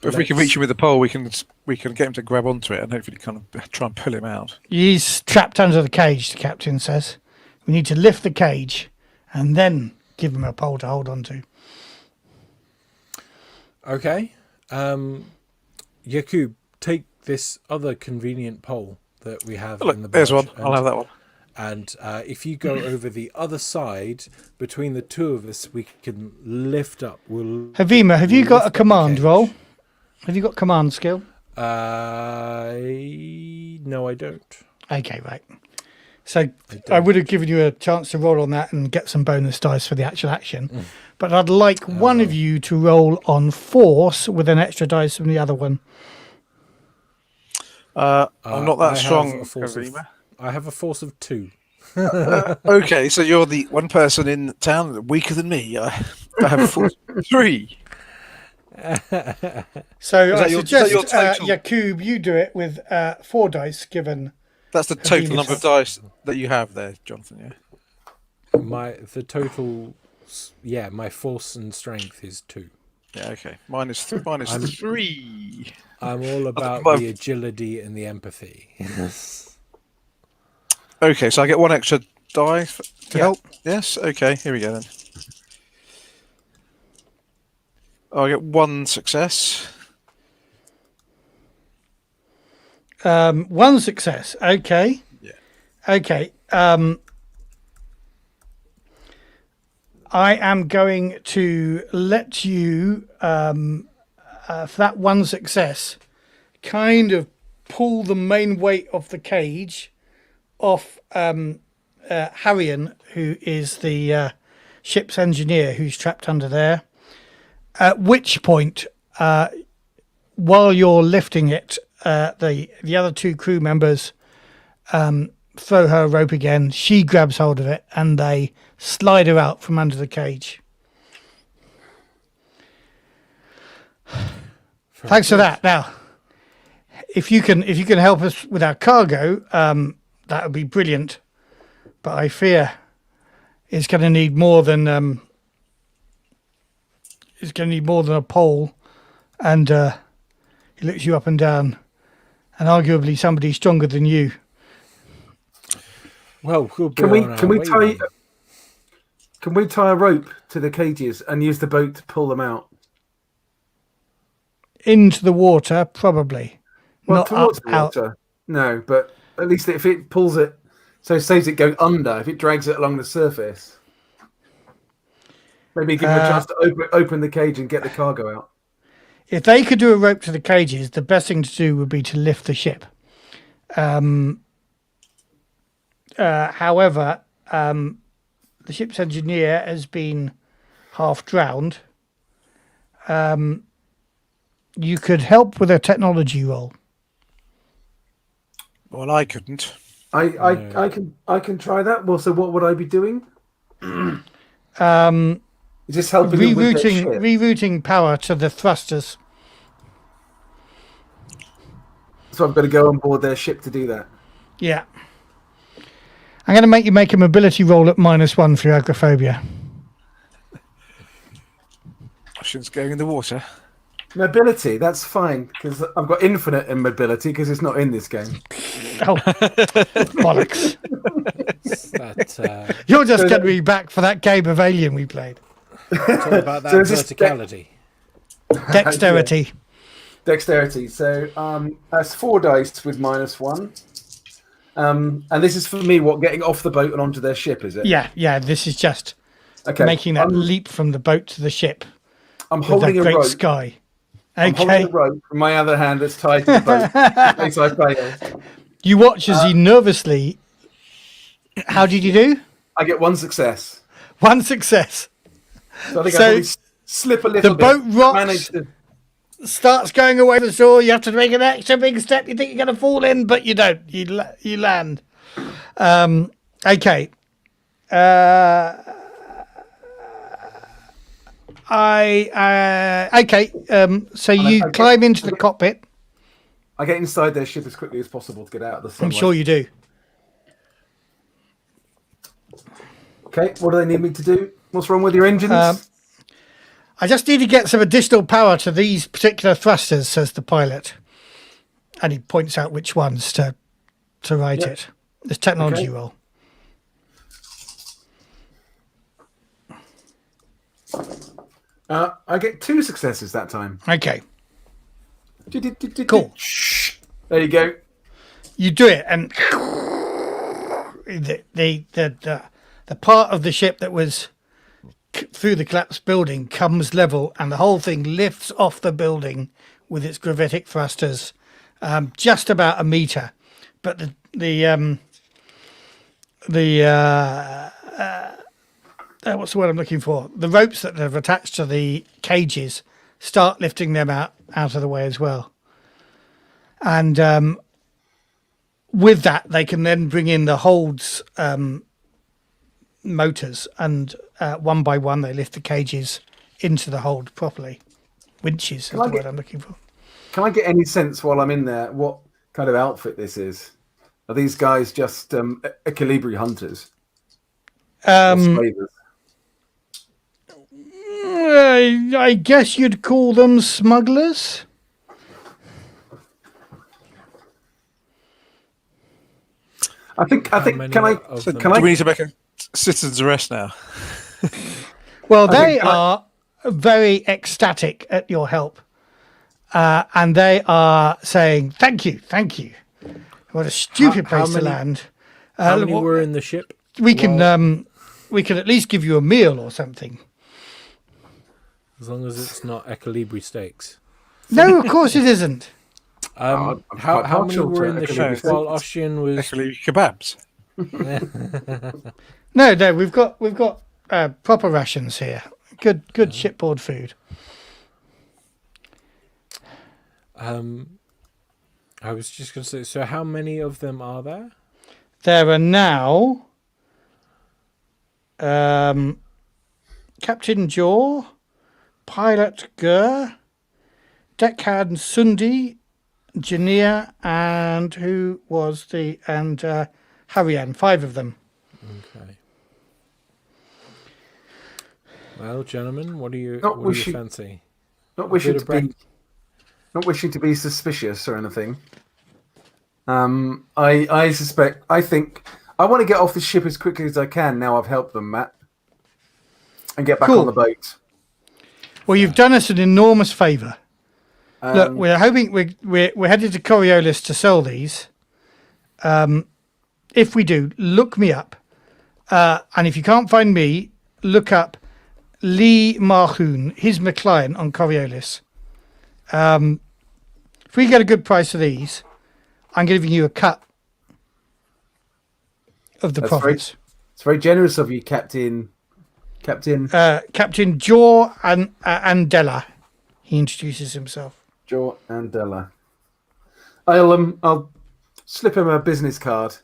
if we can reach him with the pole, we can get him to grab onto it and hopefully kind of try and pull him out. He's trapped under the cage. The captain says we need to lift the cage and then give him a pole to hold onto. Okay. Yaquob, take this other convenient pole that we have in the barge. There's one. I'll have that one. And if you go over the other side, between the two of us, we can lift up. Havima, have you got a command roll? Have you got command skill? No, I don't. Okay, right. So I would have given you a chance to roll on that and get some bonus dice for the actual action. But I'd like one of you to roll on force with an extra dice from the other one. I'm not that strong. I have a force of 2. Okay, so you're the one person in town weaker than me. I have a force of 3. So I suggest, Yaquob, you do it with 4 dice given. That's the total number of dice that you have there, Jonathan, yeah? My force and strength is 2. Yeah, okay. Mine is 3. I'm all about the agility and the empathy. Okay, so I get 1 extra die to help? Yes? Okay, here we go then. I get 1 success. 1 success. Okay. Yeah. Okay. I am going to let you, for that 1 success, kind of pull the main weight of the cage off Harrian, who is the ship's engineer who's trapped under there. At which point, while you're lifting it, the other 2 crew members throw her a rope again. She grabs hold of it and they slide her out from under the cage. Thanks for that. Now, if you can help us with our cargo, that would be brilliant. But I fear it's going to need more than a pole. And he looks you up and down, and arguably somebody stronger than you. Well, can we tie a rope to the cages and use the boat to pull them out? Into the water, probably. Well, not towards up, the water. out. No, but at least if it pulls it, so saves it going under, if it drags it along the surface. Maybe give them a chance to open the cage and get the cargo out. If they could do a rope to the cages, the best thing to do would be to lift the ship. However, the ship's engineer has been half drowned. You could help with a technology roll. Well, I couldn't. I can try that. Well, so what would I be doing? Is this helping rerouting power to the thrusters? So I'm going to go on board their ship to do that. Yeah. I'm going to make you make a mobility roll at -1 for your agoraphobia. Oshian's going in the water. Mobility, that's fine, because I've got infinite in mobility because it's not in this game. Oh, bollocks. That, You're just getting me back for that game of Alien we played. talk about that So is this verticality. Dexterity. Dexterity. So that's 4 dice with -1. And this is for me, getting off the boat and onto their ship, is it? Yeah, this is just Okay. making that leap from the boat to the ship. I'm With holding that a great rope. sky. I'm holding Okay. a rope in my other hand that's tied to the boat in case I fail. You watch as he nervously. How did you do? I get 1 success. 1 success. So I think So I probably slip a little the boat bit. rocks. Manage to... Starts going away from the shore. You have to make an extra big step. You think you're going to fall in, but you don't. You land. Okay. So you climb into the cockpit. I get inside their ship as quickly as possible to get out of the I'm sunlight. sure you do. Okay, what do they need me to do? What's wrong with your engines? I just need to get some additional power to these particular thrusters, says the pilot. And he points out which ones to write it. This technology roll. I get 2 successes that time. Okay. Cool. There you go. You do it, and the part of the ship that was through the collapsed building comes level, and the whole thing lifts off the building with its gravitic thrusters, just about a meter. But what's the word I'm looking for? The ropes that have attached to the cages start lifting them out of the way as well. And with that, they can then bring in the holds motors, and one by one, they lift the cages into the hold properly. Winches is the word I'm looking for. Can I get any sense while I'm in there what kind of outfit this is? Are these guys just equilibri hunters? Or slavers? I guess you'd call them smugglers. I think. Do Do we need to make a citizen's arrest now? Well, they are very ecstatic at your help, and they are saying, "Thank you, thank you. What a stupid place to land." How many were in the ship? We can at least give you a meal or something. As long as it's not equilibri steaks. No, of course it isn't. How many were in the ship while Oshian was... Actually, kebabs. No, we've got proper rations here. Good shipboard food. I was just going to say, so how many of them are there? There are now Captain Jaw, Pilot Gur, Deckhand Sundi, Jania, and Harian, 5 of them. Okay. Well, gentlemen, what do you fancy? Not wishing to be suspicious or anything. I think I want to get off the ship as quickly as I can now I've helped them, Matt, and get back on the boat. Well, you've done us an enormous favour. Look, we're hoping we're headed to Coriolis to sell these. If we do, look me up, and if you can't find me, look up Lee Marhoon. He's my client on Coriolis. If we get a good price for these, I'm giving you a cut of the profits. It's very generous of you, Captain. Captain Jaw and Andella. He introduces himself. Jaw Andella. I'll slip him a business card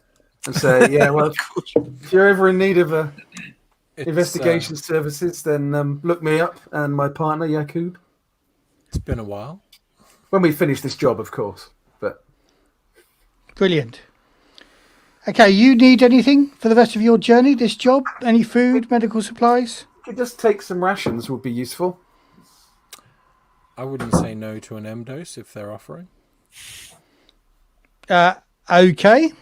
and say, yeah, well, if you're ever in need of investigation services, then look me up and my partner Yaquob. It's been a while. When we finish this job, of course. But brilliant. Okay, you need anything for the rest of your journey, this job? Any food, medical supplies? If you just take some rations would be useful. I wouldn't say no to an M dose if they're offering. Okay.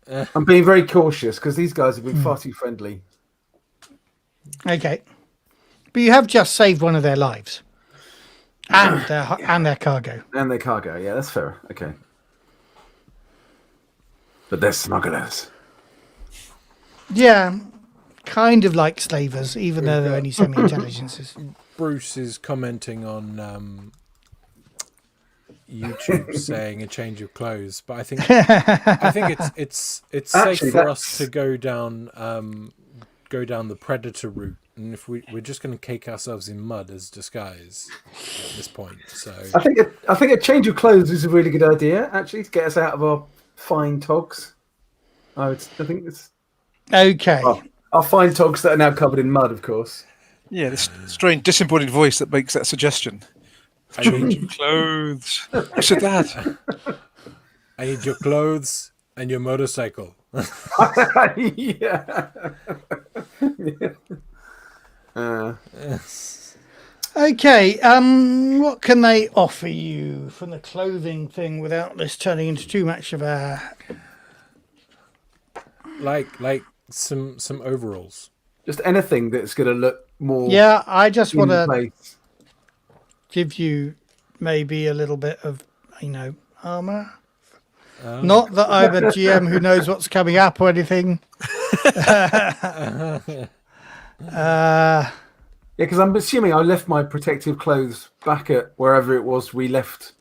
I'm being very cautious because these guys have been far too friendly. Okay. But you have just saved one of their lives. And their cargo. And their cargo, yeah, that's fair. Okay. But they're smugglers. Yeah. Kind of like slavers, even though they're only semi-intelligences. Bruce is commenting on YouTube saying a change of clothes, but I think it's Actually, safe for us to go down the predator route, and if we're just going to cake ourselves in mud as disguise at this point. So I think a change of clothes is a really good idea, actually, to get us out of our fine togs. I think it's Okay. our fine togs that are now covered in mud, of course. Yeah, this strange disembodied voice that makes that suggestion. Change of clothes. I said that. I need your clothes and your motorcycle. Yeah. Okay, what can they offer you from the clothing thing without this turning into too much of a... like some overalls. Just anything that's going to look more. Yeah, I just in want to place. give you maybe a little bit of, armour. Not that I'm a GM who knows what's coming up or anything. Yeah, because I'm assuming I left my protective clothes back at wherever it was we left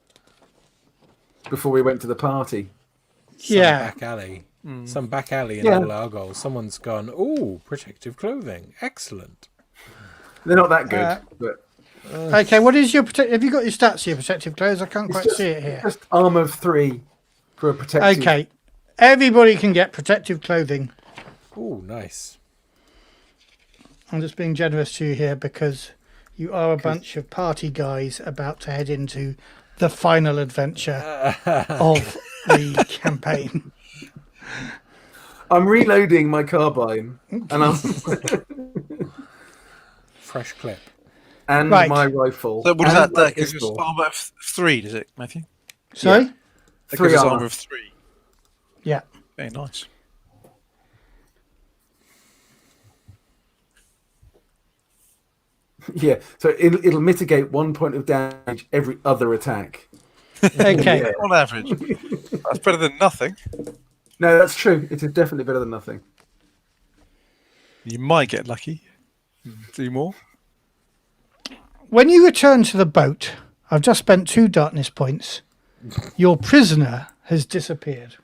before we went to the party. Back alley. Some back alley in Little Argyle. Someone's gone, ooh, protective clothing. Excellent. They're not that good, but Okay, what is your have you got your stats here, protective clothes? I can't quite see it here. just armor of 3 for a protective. Okay, everybody can get protective clothing. Ooh, nice. I'm just being generous to you here because you are a bunch of party guys about to head into the final adventure of the campaign. I'm reloading my carbine and Fresh clip. and Right. my rifle. So what does and my that gives us pistol. armor of 3, does it, Matthew? Sorry? That 3 gives us armor. armor of 3. Yeah. Very nice. Yeah, so it'll mitigate 1 point of damage every other attack. Okay. Yeah. On average. That's better than nothing. No, that's true. It is definitely better than nothing. You might get lucky. Do more. When you return to the boat, I've just spent 2 darkness points. Your prisoner has disappeared.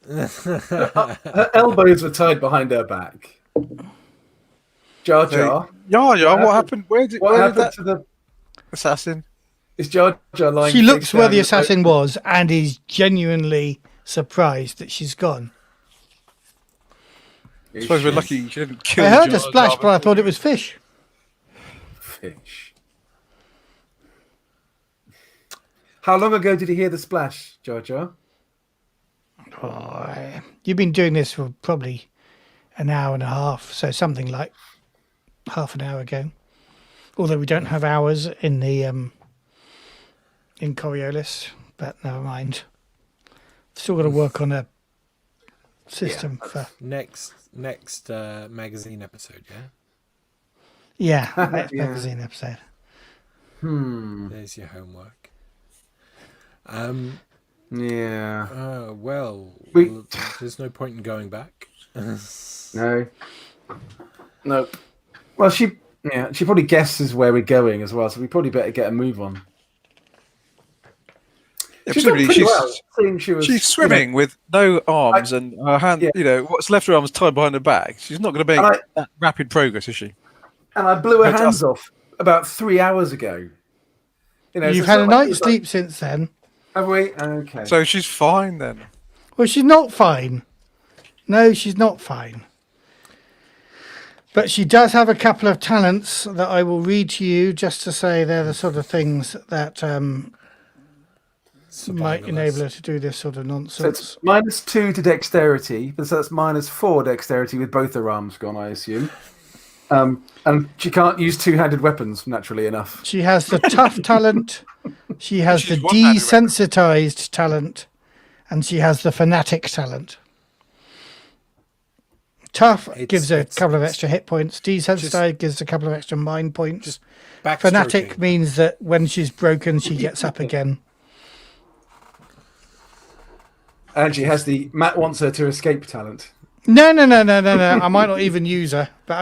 Her elbows were tied behind her back. Jar Jar. Yeah, what happened? Where did that to the... assassin? Is Jar Jar lying She face looks where down the in boat? assassin was and is genuinely surprised that she's gone. I suppose we're lucky she didn't kill I heard Jar a splash, Jar but I thought it was fish. Fish. How long ago did you hear the splash, Jar Jar? Oh, you've been doing this for probably an hour and a half, so something like half an hour ago. Although we don't have hours in the in Coriolis, but never mind. Still got to work on a system for Next magazine episode, yeah? next Yeah. magazine episode. There's your homework. Yeah. Well, there's no point in going back. No. Nope. Well, she probably guesses where we're going as well, so we probably better get a move on. She's done Presumably pretty she's, well, seeing she was, she's swimming with no arms and her hand, Yeah. what's left her arms tied behind her back. She's not going to make that rapid progress, is she? And I blew her But hands off about 3 hours ago. You've had a night's sleep since then. Have we? Okay. So she's fine then. Well, she's not fine. No, she's not fine. But she does have a couple of talents that I will read to you just to say they're the sort of things that might enable her to do this sort of So nonsense. it's -2 to dexterity, but so that's -4 dexterity with both her arms gone, I assume. And she can't use two-handed weapons, naturally enough. She has the tough talent, she has the She's one-handed desensitized talent, and she has the fanatic talent. Tough gives her a couple of extra hit points. Desensitized gives a couple of extra mind points. Fanatic means that when she's broken, she gets up again. And she has the Matt wants her to escape talent. No. I might not even use her, but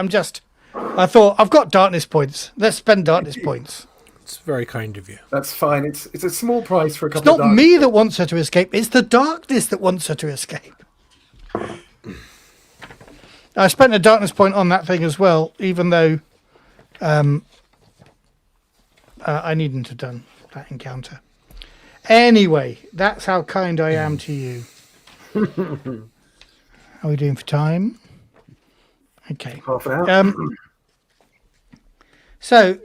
I thought, I've got darkness points. Let's spend darkness points. It's very kind of you. That's fine. It's a small price for a It's couple of not me that wants her to escape. It's the darkness that wants her to escape. I spent a darkness point on that thing as well, even though I needn't have done that encounter. Anyway, that's how kind I am to you. How are we doing for time? Okay. Half an hour. So,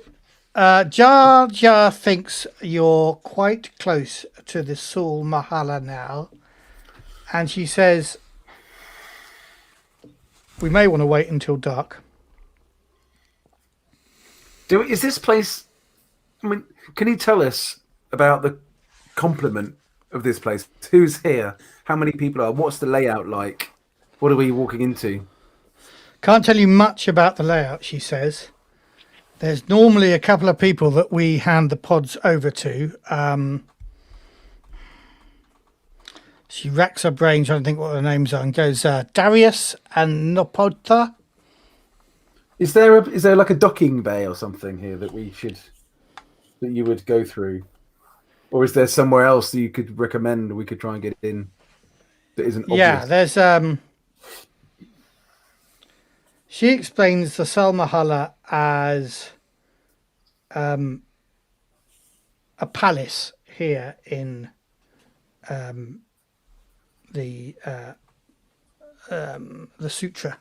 Jar Jar thinks you're quite close to the Sul Mahala now, and she says, we may want to wait until dark. Is this place... I mean, can you tell us about the complement of this place? Who's here? How many people are? What's the layout like? What are we walking into? Can't tell you much about the layout, she says. There's normally a couple of people that we hand the pods over to. She racks her brain trying to think what their names are and goes, Darius and Nopodtha. Is there like a docking bay or something here that you would go through? Or is there somewhere else that you could recommend we could try and get in that isn't obvious? Yeah, there's... She explains the Salmahala as a palace here in the sutra.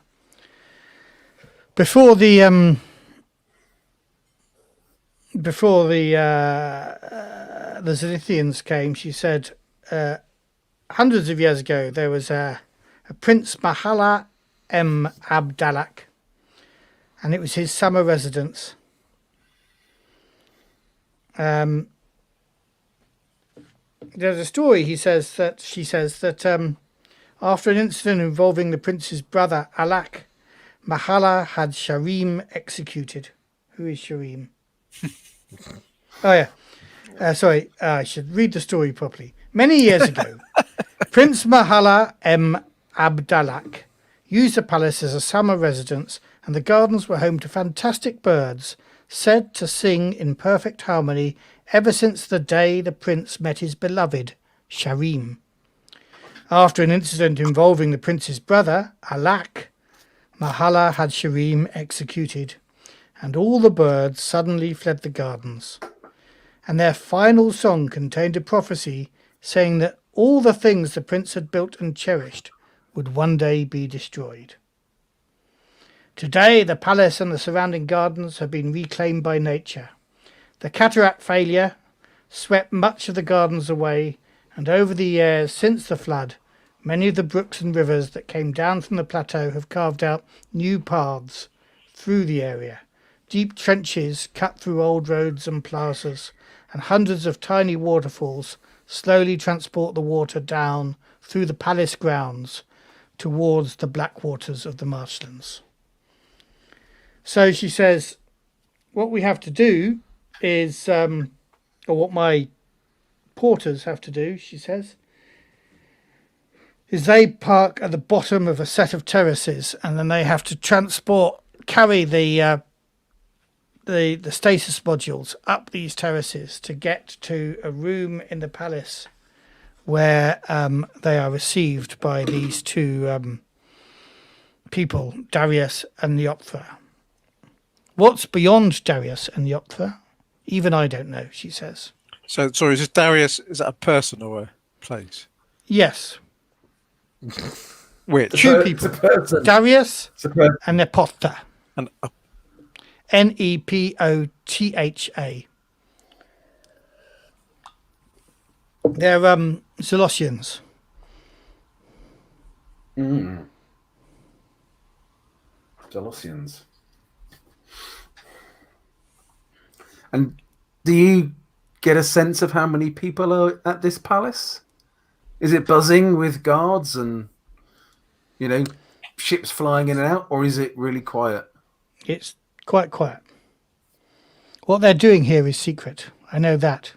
Before the Zilithians came, she said hundreds of years ago there was a Prince Mahala Abdalak, and it was his summer residence. There's a story. She says that after an incident involving the prince's brother Alak, Mahala had Sharim executed. Who is Sharim? Oh yeah. Sorry, I should read the story properly. Many years ago, Prince Mahala Abdalak used the palace as a summer residence, and the gardens were home to fantastic birds, said to sing in perfect harmony ever since the day the prince met his beloved, Sharim. After an incident involving the prince's brother, Alak, Mahala had Sharim executed, and all the birds suddenly fled the gardens. And their final song contained a prophecy saying that all the things the prince had built and cherished would one day be destroyed. Today, the palace and the surrounding gardens have been reclaimed by nature. The cataract failure swept much of the gardens away, and over the years since the flood, many of the brooks and rivers that came down from the plateau have carved out new paths through the area. Deep trenches cut through old roads and plazas, and hundreds of tiny waterfalls slowly transport the water down through the palace grounds towards the black waters of the marshlands. So she says, what we have to do is, or what my porters have to do, she says, is they park at the bottom of a set of terraces, and then they have to carry the stasis modules up these terraces to get to a room in the palace where they are received by these two people, Darius and Neopthra. What's beyond Darius and Neopthra? Even I don't know, she says. So, sorry, is this Darius, is that a person or a place? Yes. Which? Two people. Darius and Neopthra. And Nepotha. They're Zolosians. Delosians. And do you get a sense of how many people are at this palace? Is it buzzing with guards and, ships flying in and out, or is it really quiet? It's quite quiet. What they're doing here is secret. I know that.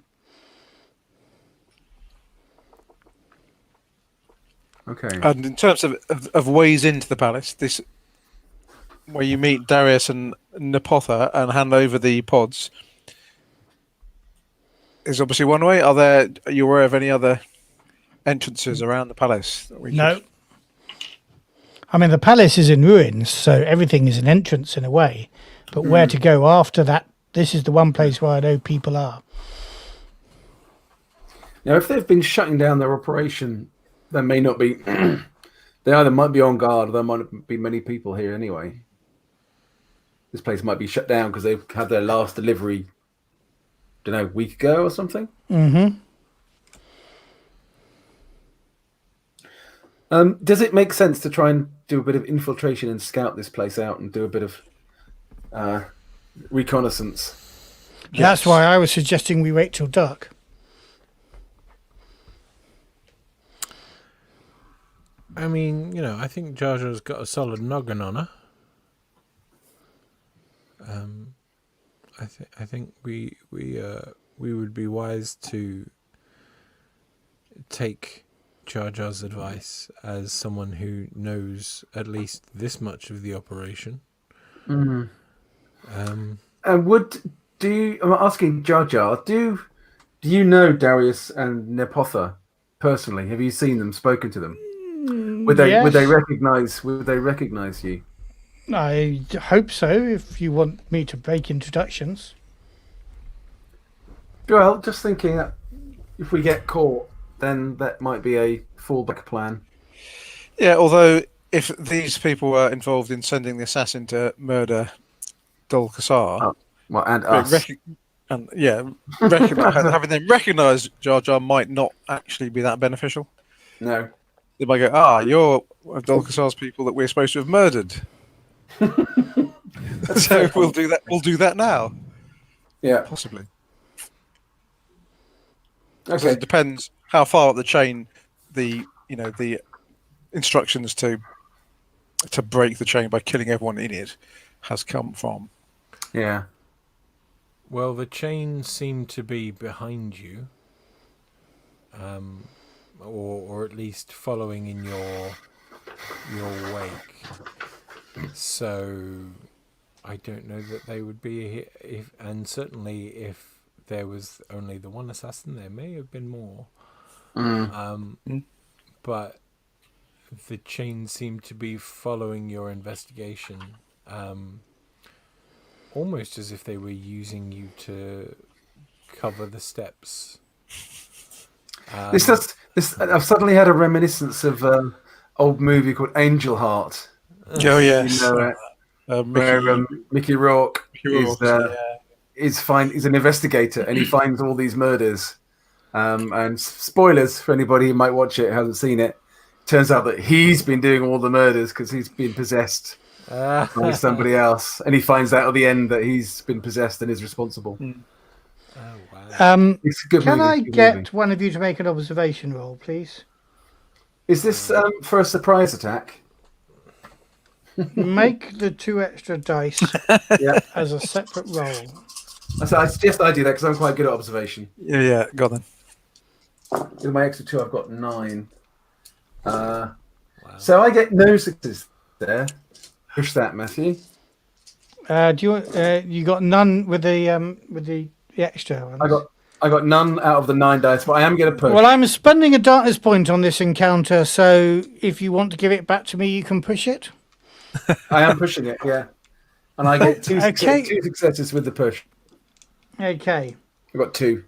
Okay. And in terms of ways into the palace, this where you meet Darius and Nepotha and hand over the pods is obviously one way. Are you aware of any other entrances around the palace? No. I mean, the palace is in ruins, so everything is an entrance in a way. But where to go after that, this is the one place where I know people are. Now, if they've been shutting down their operation, there may not be... they either might be on guard or there might not be many people here anyway. This place might be shut down because they've had their last delivery, a week ago or something. Mm-hmm. Does it make sense to try and do a bit of infiltration and scout this place out and do a bit of reconnaissance? Yes. That's why I was suggesting we wait till dark. I mean, I think Jar Jar's got a solid noggin on her. I think we would be wise to take Jar Jar's advice as someone who knows at least this much of the operation. And I'm asking Jar Jar, do you know Darius and Nepotha personally? Have you seen them, spoken to them? Would they recognize you? I hope so, if you want me to break introductions. Well, just thinking that if we get caught, then that might be a fallback plan. Yeah, although if these people were involved in sending the assassin to murder Dol Kassar, and us. Having them recognise Jar Jar might not actually be that beneficial. No. They might go, you're Dol Kassar's people that we're supposed to have murdered. So we'll do that. We'll do that now. Yeah, possibly. Okay. So it depends how far up the chain the instructions to break the chain by killing everyone in it has come from. Yeah. Well, the chain seemed to be behind you, or at least following in your wake. So I don't know that they would be here. Certainly if there was only the one assassin, there may have been more. But the chain seemed to be following your investigation, almost as if they were using you to cover the steps. I've suddenly had a reminiscence of an old movie called Angel Heart. Oh yes, where Mickey Rourke is an investigator and he finds all these murders. And spoilers for anybody who might watch it who hasn't seen it. Turns out that he's been doing all the murders because he's been possessed by somebody else, and he finds out at the end that he's been possessed and is responsible. Oh wow! It's a good Can movie, I get one of you to make an observation roll, please? Is this for a surprise attack? Make the 2 extra dice as a separate roll. I suggest I do that because I'm quite good at observation. Yeah, got them. With my extra 2, I've got 9. Wow. So I get no successes there. Push that, Matthew. Do you got none with the extra ones? I got none out of the 9 dice, but I am going to push. Well, I'm spending a darkness point on this encounter, so if you want to give it back to me, you can push it. I am pushing it, yeah. And I get 2 successes with the push. Okay. I've got 2.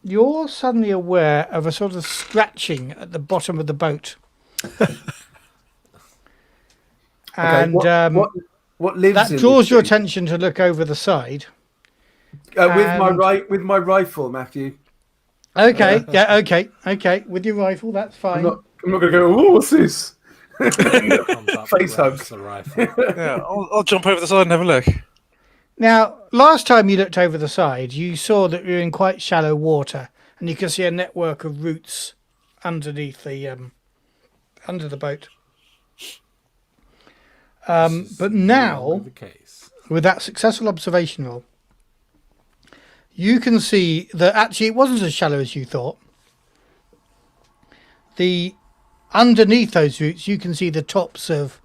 You're suddenly aware of a sort of scratching at the bottom of the boat. And what lives that in draws your attention to look over the side. with my rifle, Matthew. Okay, yeah, okay. With your rifle, that's fine. I'm not going to go. Oh, what's this? Comes up, Face hug. grabs the rifle. Yeah, I'll jump over the side and have a look. Now, last time you looked over the side, you saw that you're in quite shallow water, and you can see a network of roots underneath the under the boat. But now, The case. with that successful observation roll, you can see that actually it wasn't as shallow as you thought. Underneath those roots, you can see the tops of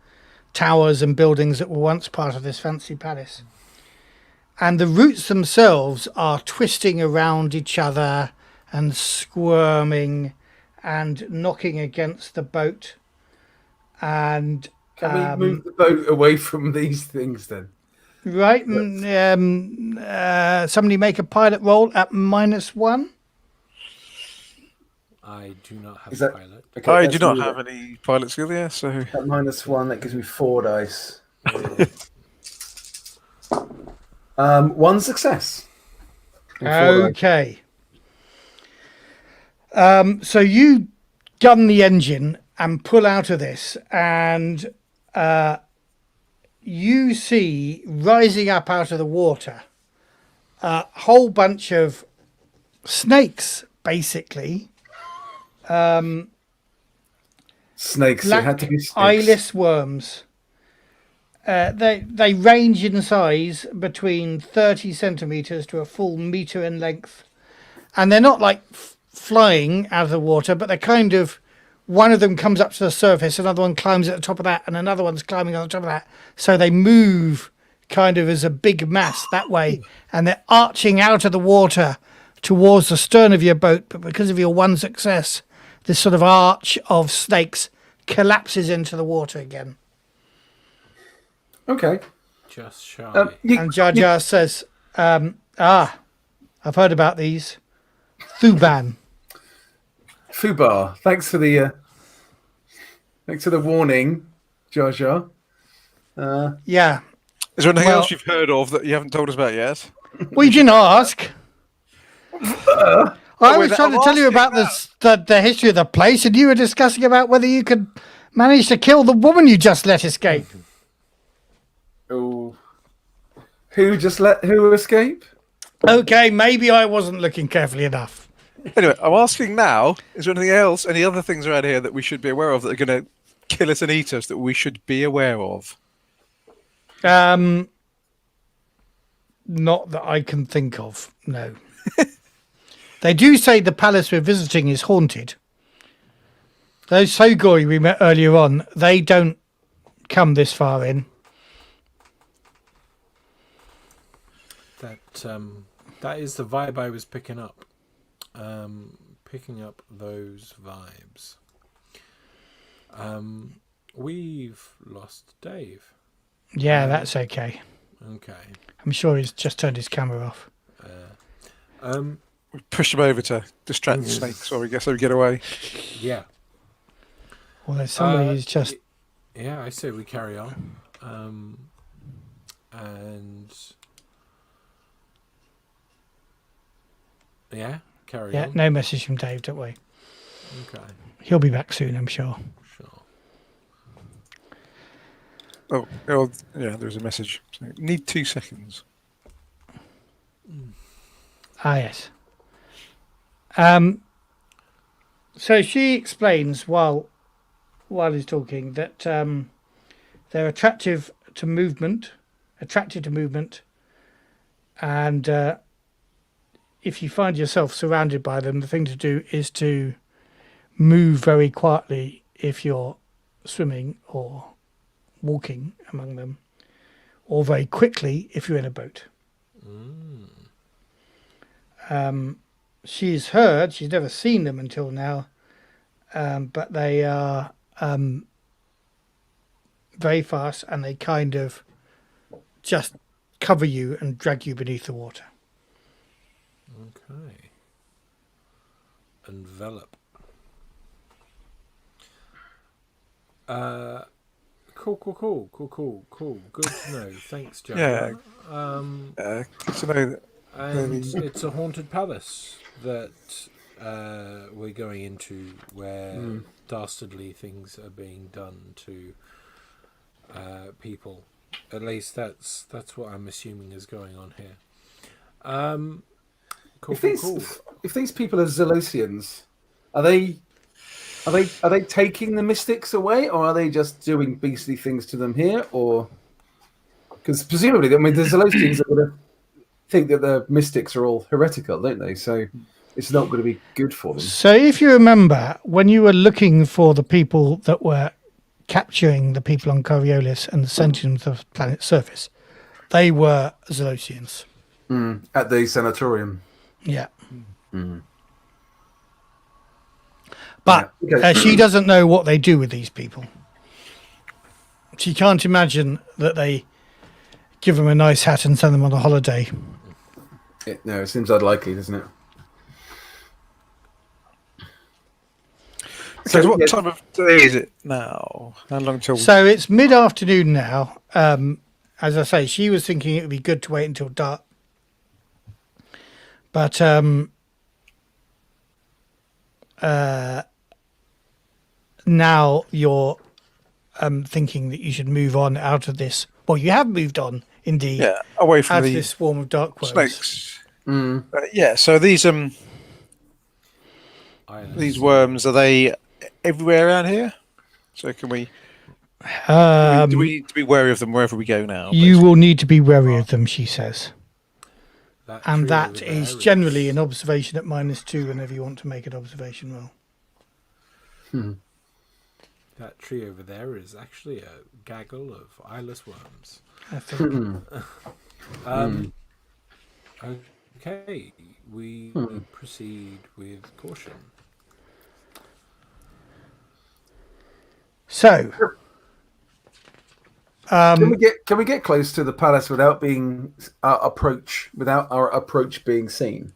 towers and buildings that were once part of this fancy palace. And the roots themselves are twisting around each other and squirming and knocking against the boat. And Can we move the boat away from these things then? right, somebody make a pilot roll at -1. I do not have Is a that- pilot. Okay, I let's do not move have it. any pilot skill there, so At -1, that gives me 4 dice. 1 success. And 4 dice. Okay. So you gun the engine and pull out of this, and you see rising up out of the water a whole bunch of snakes, basically. Snakes. It Black had to be snakes. eyeless worms. They range in size between 30 centimeters to a full meter in length, and they're not like flying out of the water, but they're kind of, one of them comes up to the surface, another one climbs at the top of that, and another one's climbing on the top of that. So they move kind of as a big mass that way, and they're arching out of the water towards the stern of your boat. But because of your one success, this sort of arch of snakes collapses into the water again. Okay. Just shy. And Jar Jar says, I've heard about these. Thuban. Fubar. Thanks for the warning, Jar Jar. Yeah. is there anything Well- else you've heard of that you haven't told us about yet? We didn't ask. I was wait, trying to I'm tell you asking about the history of the place, and you were discussing about whether you could manage to kill the woman you just let escape. Oh. Who just let who escape? Okay, maybe I wasn't looking carefully enough. Anyway, I'm asking now, is there anything else, any other things around here that we should be aware of that are going to kill us and eat us that we should be aware of? Not that I can think of, no. They do say the palace we're visiting is haunted. Those Sogoi we met earlier on, they don't come this far in. That is the vibe I was picking up. Picking up those vibes. We've lost Dave. Yeah, that's okay. Okay. I'm sure he's just turned his camera off. We push them over to distract the snakes so we get away. Yeah. Well, there's somebody who's just... Yeah, I say we carry on. And... Yeah, carry Yeah, on. no message from Dave, don't we? Okay, He'll be back soon, I'm sure. sure. Oh, yeah, there's a message. So, need 2 seconds. Ah, yes. So she explains while he's talking that they're attracted to movement, and if you find yourself surrounded by them, the thing to do is to move very quietly if you're swimming or walking among them, or very quickly if you're in a boat. She's heard, she's never seen them until now, but they are very fast, and they kind of just cover you and drag you beneath the water. Okay. Envelop. Cool. Good to know. Thanks, Jack. Yeah. Um, So no, and it's a haunted palace that we're going into where dastardly things are being done to people. At least that's what I'm assuming is going on here. Cool. If these people are Zelosians, are they taking the mystics away, or are they just doing beastly things to them here? Or because presumably, I mean, the Zelosians are going to think that the mystics are all heretical, don't they? So it's not going to be good for them. So if you remember, when you were looking for the people that were capturing the people on Coriolis and sending them to the planet's surface, they were Zelosians. At the sanatorium. Yeah. But she doesn't know what they do with these people. She can't imagine that they give them a nice hat and send them on a holiday. No, it seems unlikely, doesn't it? Okay, so what time of day is it now? How long till? So it's mid-afternoon now. As I say, she was thinking it would be good to wait until dark. But now you're thinking that you should move on out of this. Well, you have moved on, indeed. Yeah, away from this swarm of dark worms. Snakes. Yeah, so these worms, are they everywhere around here? So can we? Do we need to be wary of them wherever we go now? You will need to be wary of them, she says. And that is generally an observation at -2 whenever you want to make an observation roll. That tree over there is actually a gaggle of eyeless worms. I think. Okay, we proceed with caution. So, can we get close to the palace without our approach being seen?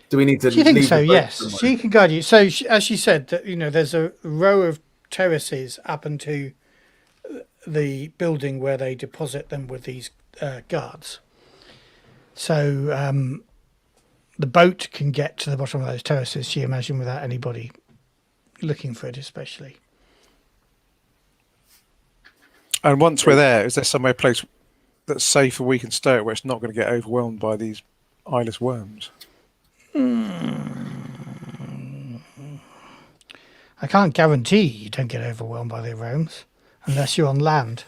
Do we need to? Do you think so? Yes, she can guide you. So, as she said, that there's a row of terraces up into the building where they deposit them with these guards. So the boat can get to the bottom of those terraces, she imagined, without anybody looking for it, especially. And once we're there, is there somewhere place that's safe and we can stay at where it's not going to get overwhelmed by these eyeless worms? I can't guarantee you don't get overwhelmed by their worms unless you're on land.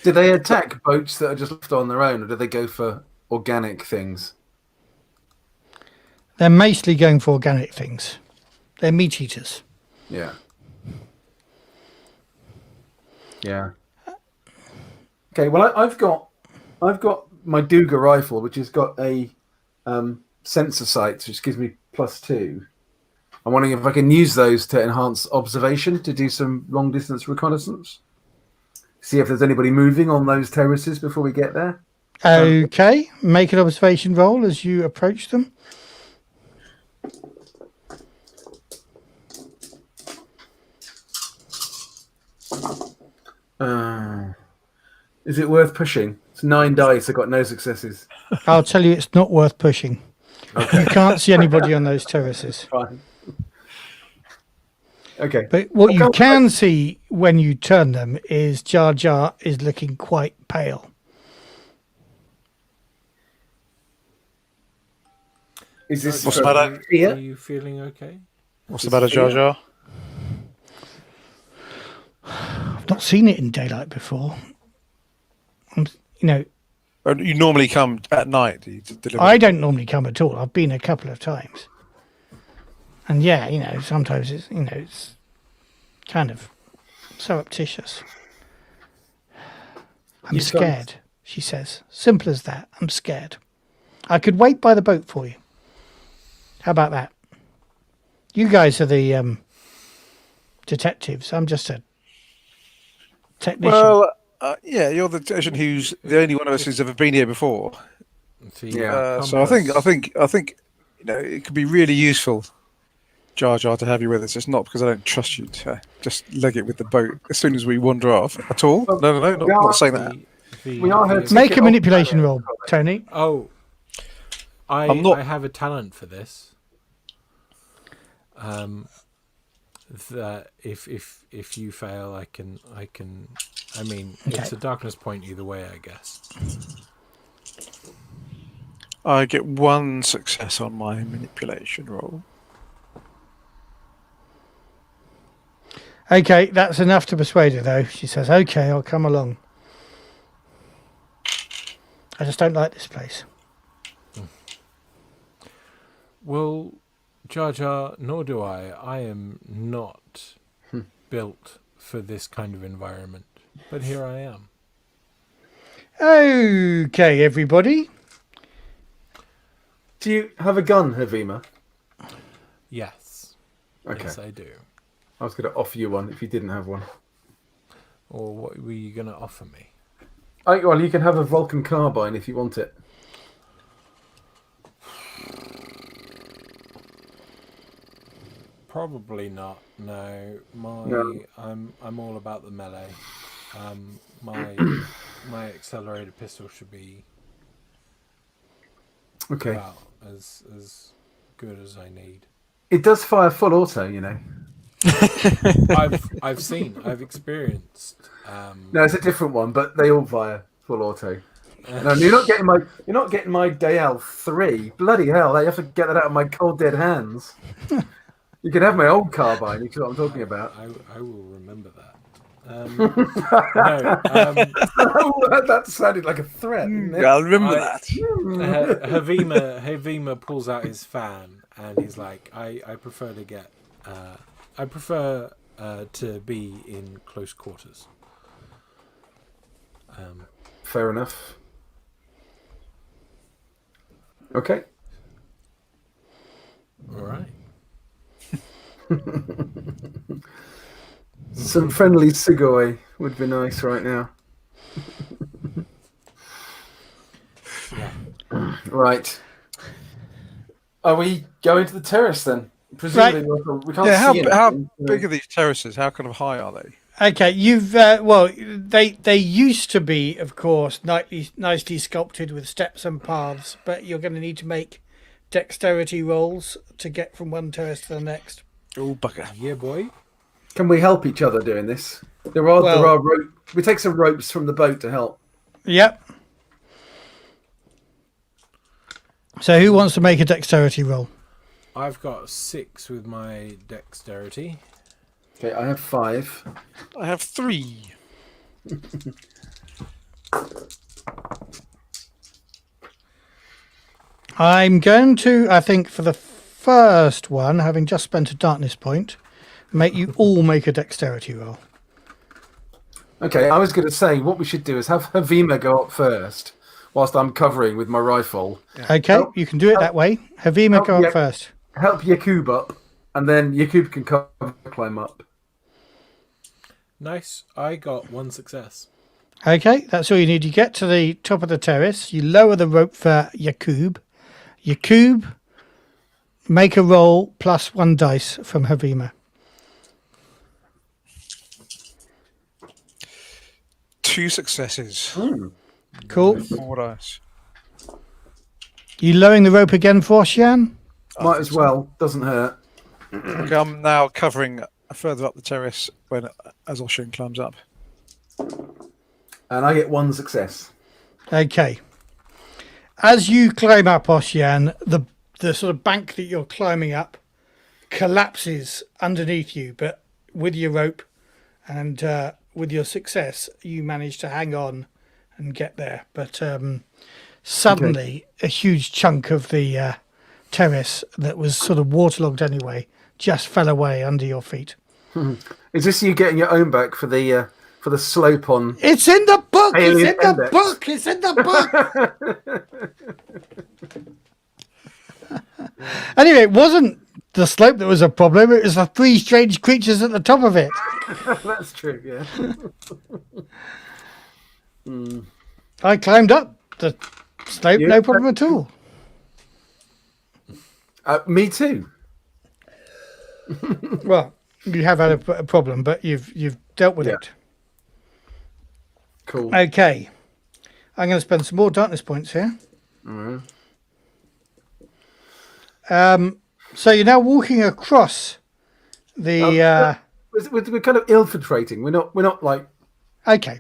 Do they attack boats that are just left on their own, or do they go for organic things? They're mostly going for organic things. They're meat eaters. Yeah. Yeah. Okay. Well, I've got my Duga rifle, which has got a sensor sight, which gives me +2. I'm wondering if I can use those to enhance observation to do some long distance reconnaissance. See if there's anybody moving on those terraces before we get there. Okay, make an observation roll as you approach them. Is it worth pushing? It's 9 dice. I got no successes. I'll tell you, it's not worth pushing. Okay. You can't see anybody on those terraces. Fine. Okay. But what you can see when you turn them is Jar Jar is looking quite pale. Is this what's the matter? Are you feeling okay? What's the matter, Jar Jar? I've not seen it in daylight before. You normally come at night. To deliver. I don't normally come at all. I've been a couple of times. And yeah, sometimes it's kind of surreptitious. I'm scared, she says. Simple as that. I'm scared. I could wait by the boat for you. How about that? You guys are the detectives. I'm just a technician. Well, yeah, you're the technician who's the only one of us who's ever been here before. Yeah. So I think it could be really useful, Jar Jar, to have you with us. It's not because I don't trust you to just leg it with the boat as soon as we wander off at all. No, not saying that. We are here to make a manipulation roll, Tony. Oh, I'm not. I have a talent for this. That if you fail, I can. I mean, it's a darkness point either way, I guess. I get 1 success on my manipulation roll. Okay, that's enough to persuade her, though. She says, "Okay, I'll come along. I just don't like this place." Well, Jar Jar, nor do I. I am not built for this kind of environment, but here I am. Okay, everybody. Do you have a gun, Havima? Yes. Okay. Yes, I do. I was going to offer you one if you didn't have one. Or what were you going to offer me? Well, you can have a Vulcan carbine if you want it. Probably not. No, No. I'm all about the melee. My accelerated pistol should be Okay. about as good as I need. It does fire full auto, you know. I've experienced. No, it's a different one, but they all fire full auto. No, you're not getting my Dale 3. Bloody hell! You have to get that out of my cold dead hands. You can have my old carbine. You know what I'm talking about. I will remember that. That sounded like a threat. Didn't it? I'll remember that. Havima pulls out his fan and he's like, I prefer to get. I prefer to be in close quarters. Fair enough. Okay. All right. Some friendly Sugoi would be nice right now. Yeah. Right. Are we going to the terrace then? Presumably we can't see anything. How big are these terraces? How kind of high are they? Okay, you've well, they used to be, of course, nicely sculpted with steps and paths, but you're going to need to make dexterity rolls to get from one terrace to the next. Oh, bugger! Yeah, boy. Can we help each other doing this? There are ropes. We take some ropes from the boat to help. Yep. So who wants to make a dexterity roll? I've got 6 with my dexterity. Okay, I have 5. I have 3. I'm going to, I think, for the first one, having just spent a darkness point, make you all make a dexterity roll. Okay, I was going to say what we should do is have Havima go up first, whilst I'm covering with my rifle. Okay, you can do it that way. Havima, go up first. Help Yaquob up, and then Yaquob can climb up. Nice. I got 1 success. Okay, that's all you need. You get to the top of the terrace. You lower the rope for Yaquob. Yaquob, make a roll plus 1 dice from Havima. 2 successes. Cool. 4 dice. You lowering the rope again for Oshian? Might as well. Doesn't hurt. Okay, I'm now covering further up the terrace as Oshian climbs up. And I get 1 success. Okay. As you climb up, Oshian, the sort of bank that you're climbing up collapses underneath you, but with your rope and with your success, you manage to hang on and get there. But suddenly, a huge chunk of the terrace that was sort of waterlogged anyway just fell away under your feet. Is this you getting your own back for the slope on? It's in the book. Alien It's in the Index. book. It's in the book. Anyway, it wasn't the slope that was a problem. It was the 3 strange creatures at the top of it. That's true. Yeah. I climbed up the slope, no problem at all. Me too. Well, you have had a problem, but you've dealt with it. Cool. Okay. I'm going to spend some more darkness points here. So you're now walking across the. We're kind of infiltrating. We're not like. Okay,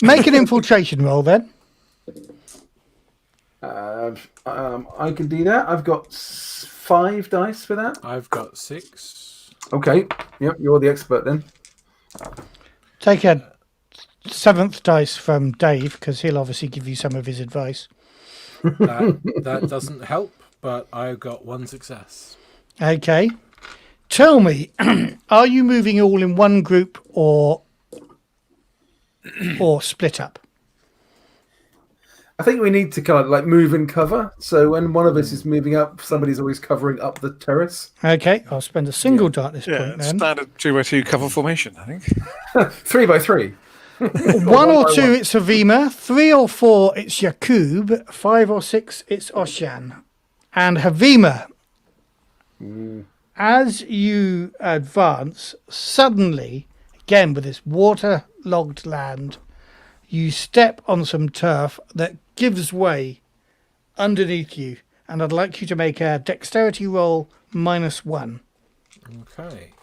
make an infiltration roll then. I can do that. I've got 5 dice for that. I've got 6. Okay. Yep, you're the expert then. Take a 7th dice from Dave because he'll obviously give you some of his advice. That doesn't help, but I got 1 success. Okay. Tell me, are you moving all in one group or split up? I think we need to kind of like move and cover. So when one of us is moving up, somebody's always covering up the terrace. Okay, I'll spend a single die at this point then. Standard 2x2 cover formation, I think. 3 by 3. 1 or 2, it's Havima. 3 or 4, it's Yaquob. 5 or 6, it's Oshian and Havima. As you advance, suddenly, again with this waterlogged land, you step on some turf that gives way underneath you, and I'd like you to make a dexterity roll -1. Okay.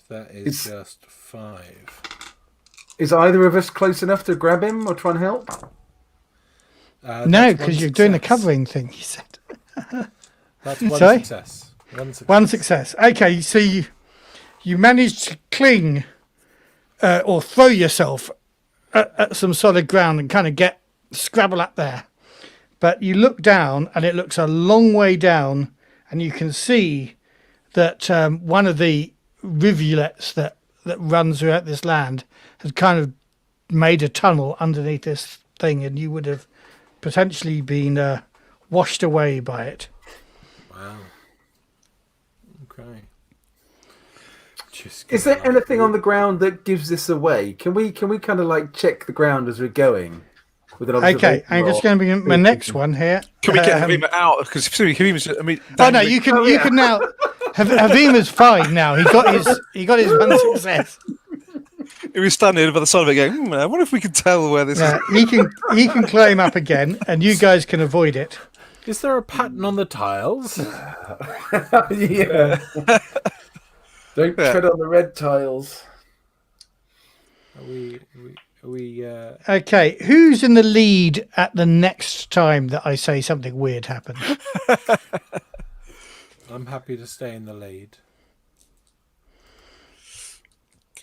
That is just 5. Is either of us close enough to grab him or try and help? No, because you're doing the covering thing, you said. That's 1 Sorry? success. 1 success. 1 success. Okay, so you managed to cling or throw yourself at some solid ground and kind of scrabble up there. But you look down and it looks a long way down, and you can see that one of the rivulets that runs throughout this land has kind of made a tunnel underneath this thing, and you would have potentially been washed away by it. Wow. Okay. Is there anything on the ground that gives this away? Can we kind of like check the ground as we're going? With an Okay, I'm just going to bring my next one here. Can we get Havima out? Because Havima's, I mean, oh no, you can now. Havima's fine now. He got his 1 success. He was standing by the side of it going, I wonder if we can tell where this is. He can climb up again, and you guys can avoid it. Is there a pattern on the tiles? Yeah. Don't tread on the red tiles. Are we Okay, who's in the lead at the next time that I say something weird happens? I'm happy to stay in the lead.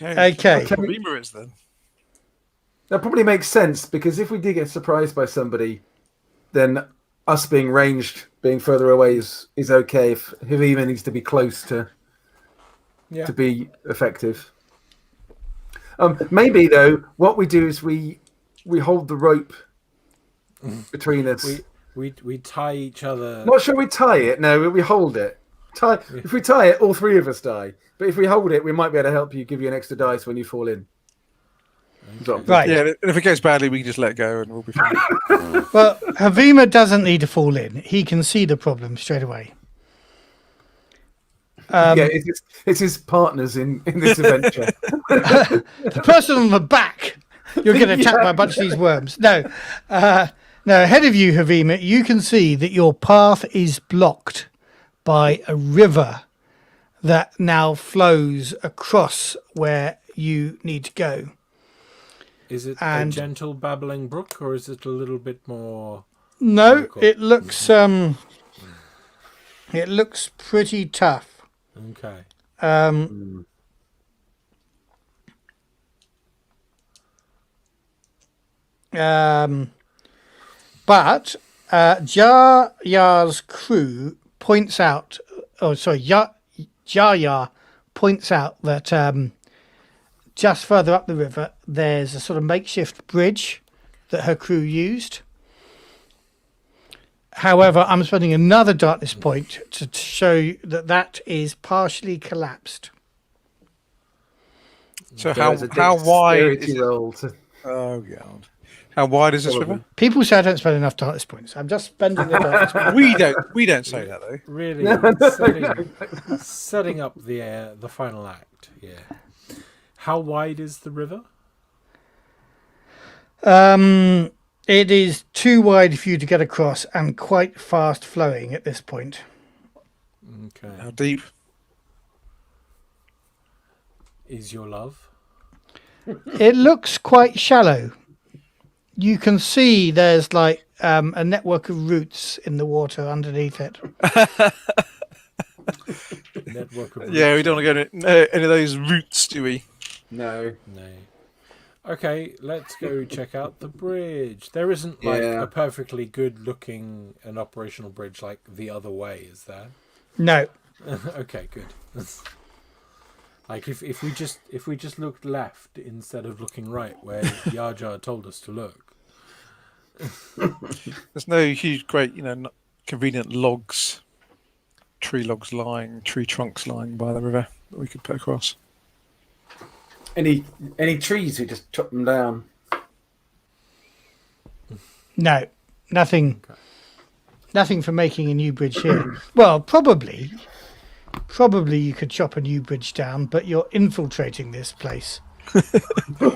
Okay. Havima is then. That probably makes sense, because if we do get surprised by somebody, then us being ranged, being further away is okay. If Havima needs to be close to be effective. Maybe though, what we do is we hold the rope between us. We tie each other. Not sure we tie it. No, we hold it. If we tie it, all 3 of us die. But if we hold it, we might be able to help you, give you an extra dice when you fall in. Okay. Right. Yeah, and if it goes badly, we can just let go and we'll be fine. Well, Havima doesn't need to fall in. He can see the problem straight away. Yeah, it's his partners in this adventure. The person on the back, you're getting attacked by a bunch of these worms. No, ahead of you, Havima, you can see that your path is blocked by a river that now flows across where you need to go. Is it a gentle babbling brook, or is it a little bit more? No, it looks pretty tough. Okay. But Jar Yar's crew points out. Oh, sorry, Jar Yar points out that just further up the river, there's a sort of makeshift bridge that her crew used. However, I'm spending another darkness point to show you that is partially collapsed. So how wide is it? Oh god. How wide is this river? People say I don't spend enough darkness points. I'm just spending the darkness points. We don't say that though. Really setting up the final act. Yeah. How wide is the river? It is too wide for you to get across and quite fast flowing at this point. Okay. How deep? Is your love? It looks quite shallow. You can see there's like a network of roots in the water underneath it. Network of Yeah, we roots. don't want to go to any of those roots, do we? No. No. Okay, let's go check out the bridge. There isn't like Yeah. a perfectly good looking and operational bridge like the other way, is there? No. Okay, good. Like if we just looked left instead of looking right where Jar Jar told us to look. There's no huge, great, convenient logs, tree trunks lying by the river that we could put across. Any trees, we just chop them down. No. Nothing. Nothing for making a new bridge here. Well, probably you could chop a new bridge down, but you're infiltrating this place.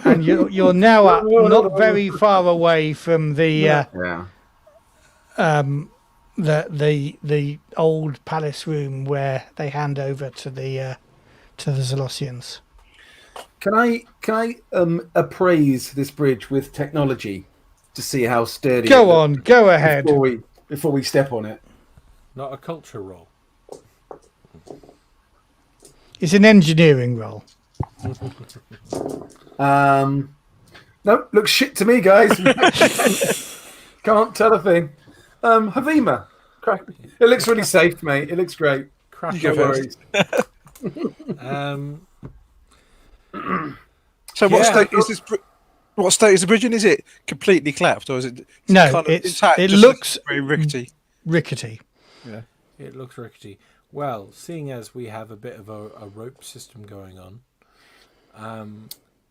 And you're now up not very far away from the the old palace room where they hand over to the Zolossians. Can I appraise this bridge with technology to see how sturdy? Go on, go ahead. Before we step on it. Not a culture roll. It's an engineering role. No, looks shit to me, guys. Can't tell a thing. Havima, crack. It looks really safe, mate. It looks great. Crack No worries. So what state is this? What state is the bridge in? Is it completely collapsed, or is it? No, kind of it's intact, it just looks very rickety. rickety. Yeah. It looks rickety. Well, seeing as we have a bit of a rope system going on,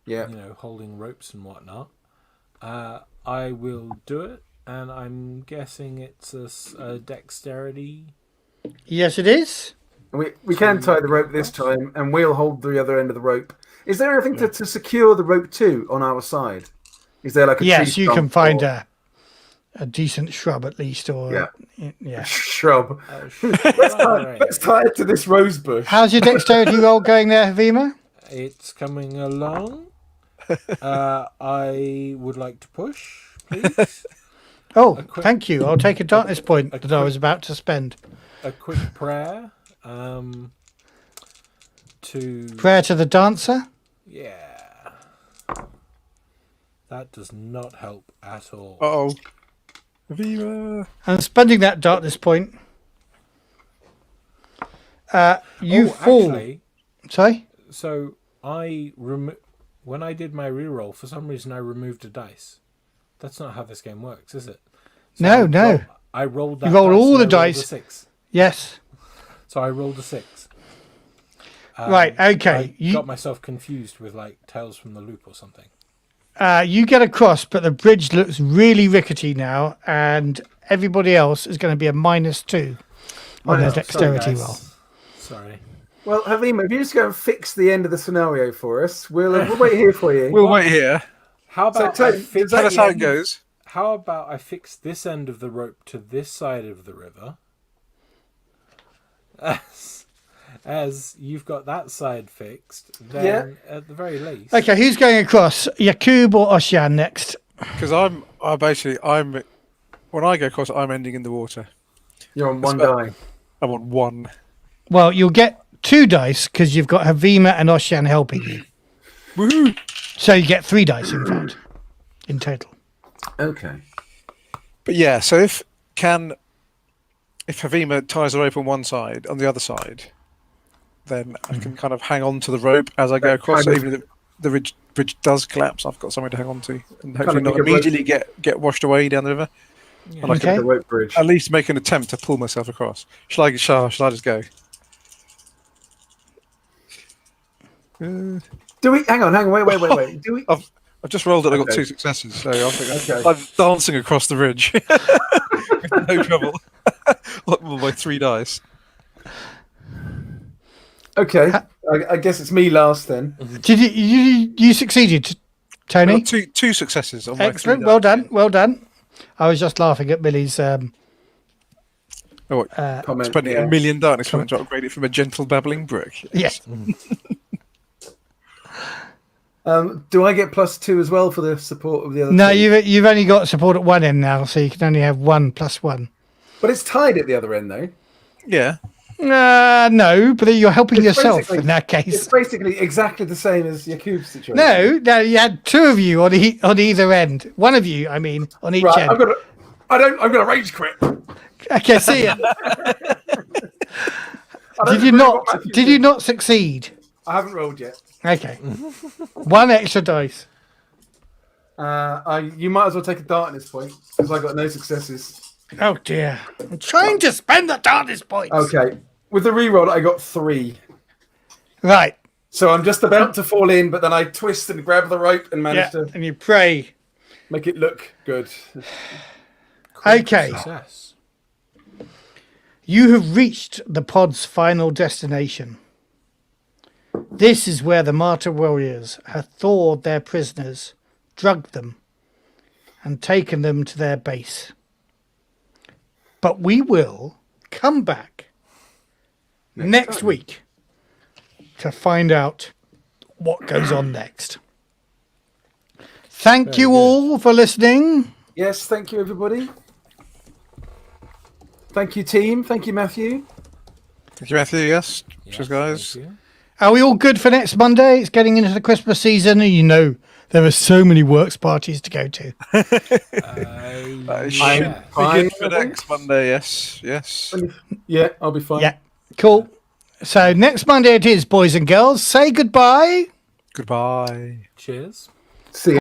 Yeah. holding ropes and whatnot, I will do it, and I'm guessing it's a dexterity. Yes, it is. We can tie the rope this time, and we'll hold the other end of the rope. Is there anything to secure the rope to on our side? Is there like a Yes, tree you can stump find or a decent shrub at least, or yeah. shrub? Right. Let's tie it to this rose bush. How's your dexterity roll going there, Havima? It's coming along. I would like to push, please. Oh, thank you. I'll take a darkness point that I was about to spend. A quick prayer. Prayer to the dancer. Yeah. That does not help at all. Oh, Viva! And spending that darkness point, you fall. Actually, Sorry? so when I did my reroll, for some reason I removed a dice. That's not how this game works, is it? So No. I rolled that. You rolled dice all and the I rolled dice. a 6. Yes. So I rolled a 6. Right, okay. I got myself confused with like Tales from the Loop or something. You get across, but the bridge looks really rickety now, and everybody else is going to be a -2 on their dexterity Sorry, roll. guys. Sorry. Well, Havima, if you just go and fix the end of the scenario for us, we'll wait here for you. We'll wait here. How about tell Tell us how it goes. How about I fix this end of the rope to this side of the river? As you've got that side fixed, then at the very least. Okay, who's going across? Yaquob or Oshian next? Because when I go across, I'm ending in the water. You're on one die. I'm on one. Well, you'll get 2 dice because you've got Havima and Oshian helping you. Woohoo! So you get 3 dice, in fact, in total. Okay. But yeah, so if Havima ties the rope on one side, on the other side, then I can kind of hang on to the rope as I go across. So even if the bridge does collapse, I've got somewhere to hang on to, and hopefully not immediately get washed away down the river. Yeah. And I Okay. The rope bridge. at least make an attempt to pull myself across. Shall I just go? Do we? Hang on. Wait. Do we? I've just rolled it. I got Okay. 2 successes, so I think Okay. I'm dancing across the ridge. No trouble. With my 3 dice. Okay. I guess it's me last then. Did you succeeded, I Tony? got two successes on my 3 Excellent. dice. Well done. Well done. I was just laughing at Millie's Oh, what, comment. spending Yeah. $1 million points to upgrade it from a gentle babbling brook. Yes. Do I get +2 as well for the support of the other? No, two? you've only got support at one end now, so you can only have 1 + 1. But it's tied at the other end, though. Yeah. No, but you're helping It's yourself basically- in that It's case. basically exactly the same as Yaquob's situation. No, you had 2 of you on either end. 1 of you, I mean, on each Right, end. I'm gonna rage quit. Okay, see ya. Did you not succeed? I haven't rolled yet. Okay. 1 extra dice. You might as well take a dart at this point because I got no successes. Oh dear. I'm trying to spend the TARDIS points. Okay, with the reroll, I got 3. Right. So I'm just about to fall in, but then I twist and grab the rope and manage Yeah. to And you pray. make it look good. Okay. Success. You have reached the pod's final destination. This is where the martyr warriors have thawed their prisoners, drugged them, and taken them to their base. But we will come back next week to find out what goes on next. Thank you all for listening. Yes, thank you, everybody. Thank you, team. Thank you, Matthew. Thank you, Matthew. Yes. Cheers, guys. Thank you. Are we all good for next Monday? It's getting into the Christmas season, and you know there are so many works parties to go to. That should fine, begin for I think. next Monday. Yes. Yes. Yeah, I'll be fine. Yeah, cool. So next Monday it is, boys and girls. Say goodbye. Goodbye. Cheers. See you.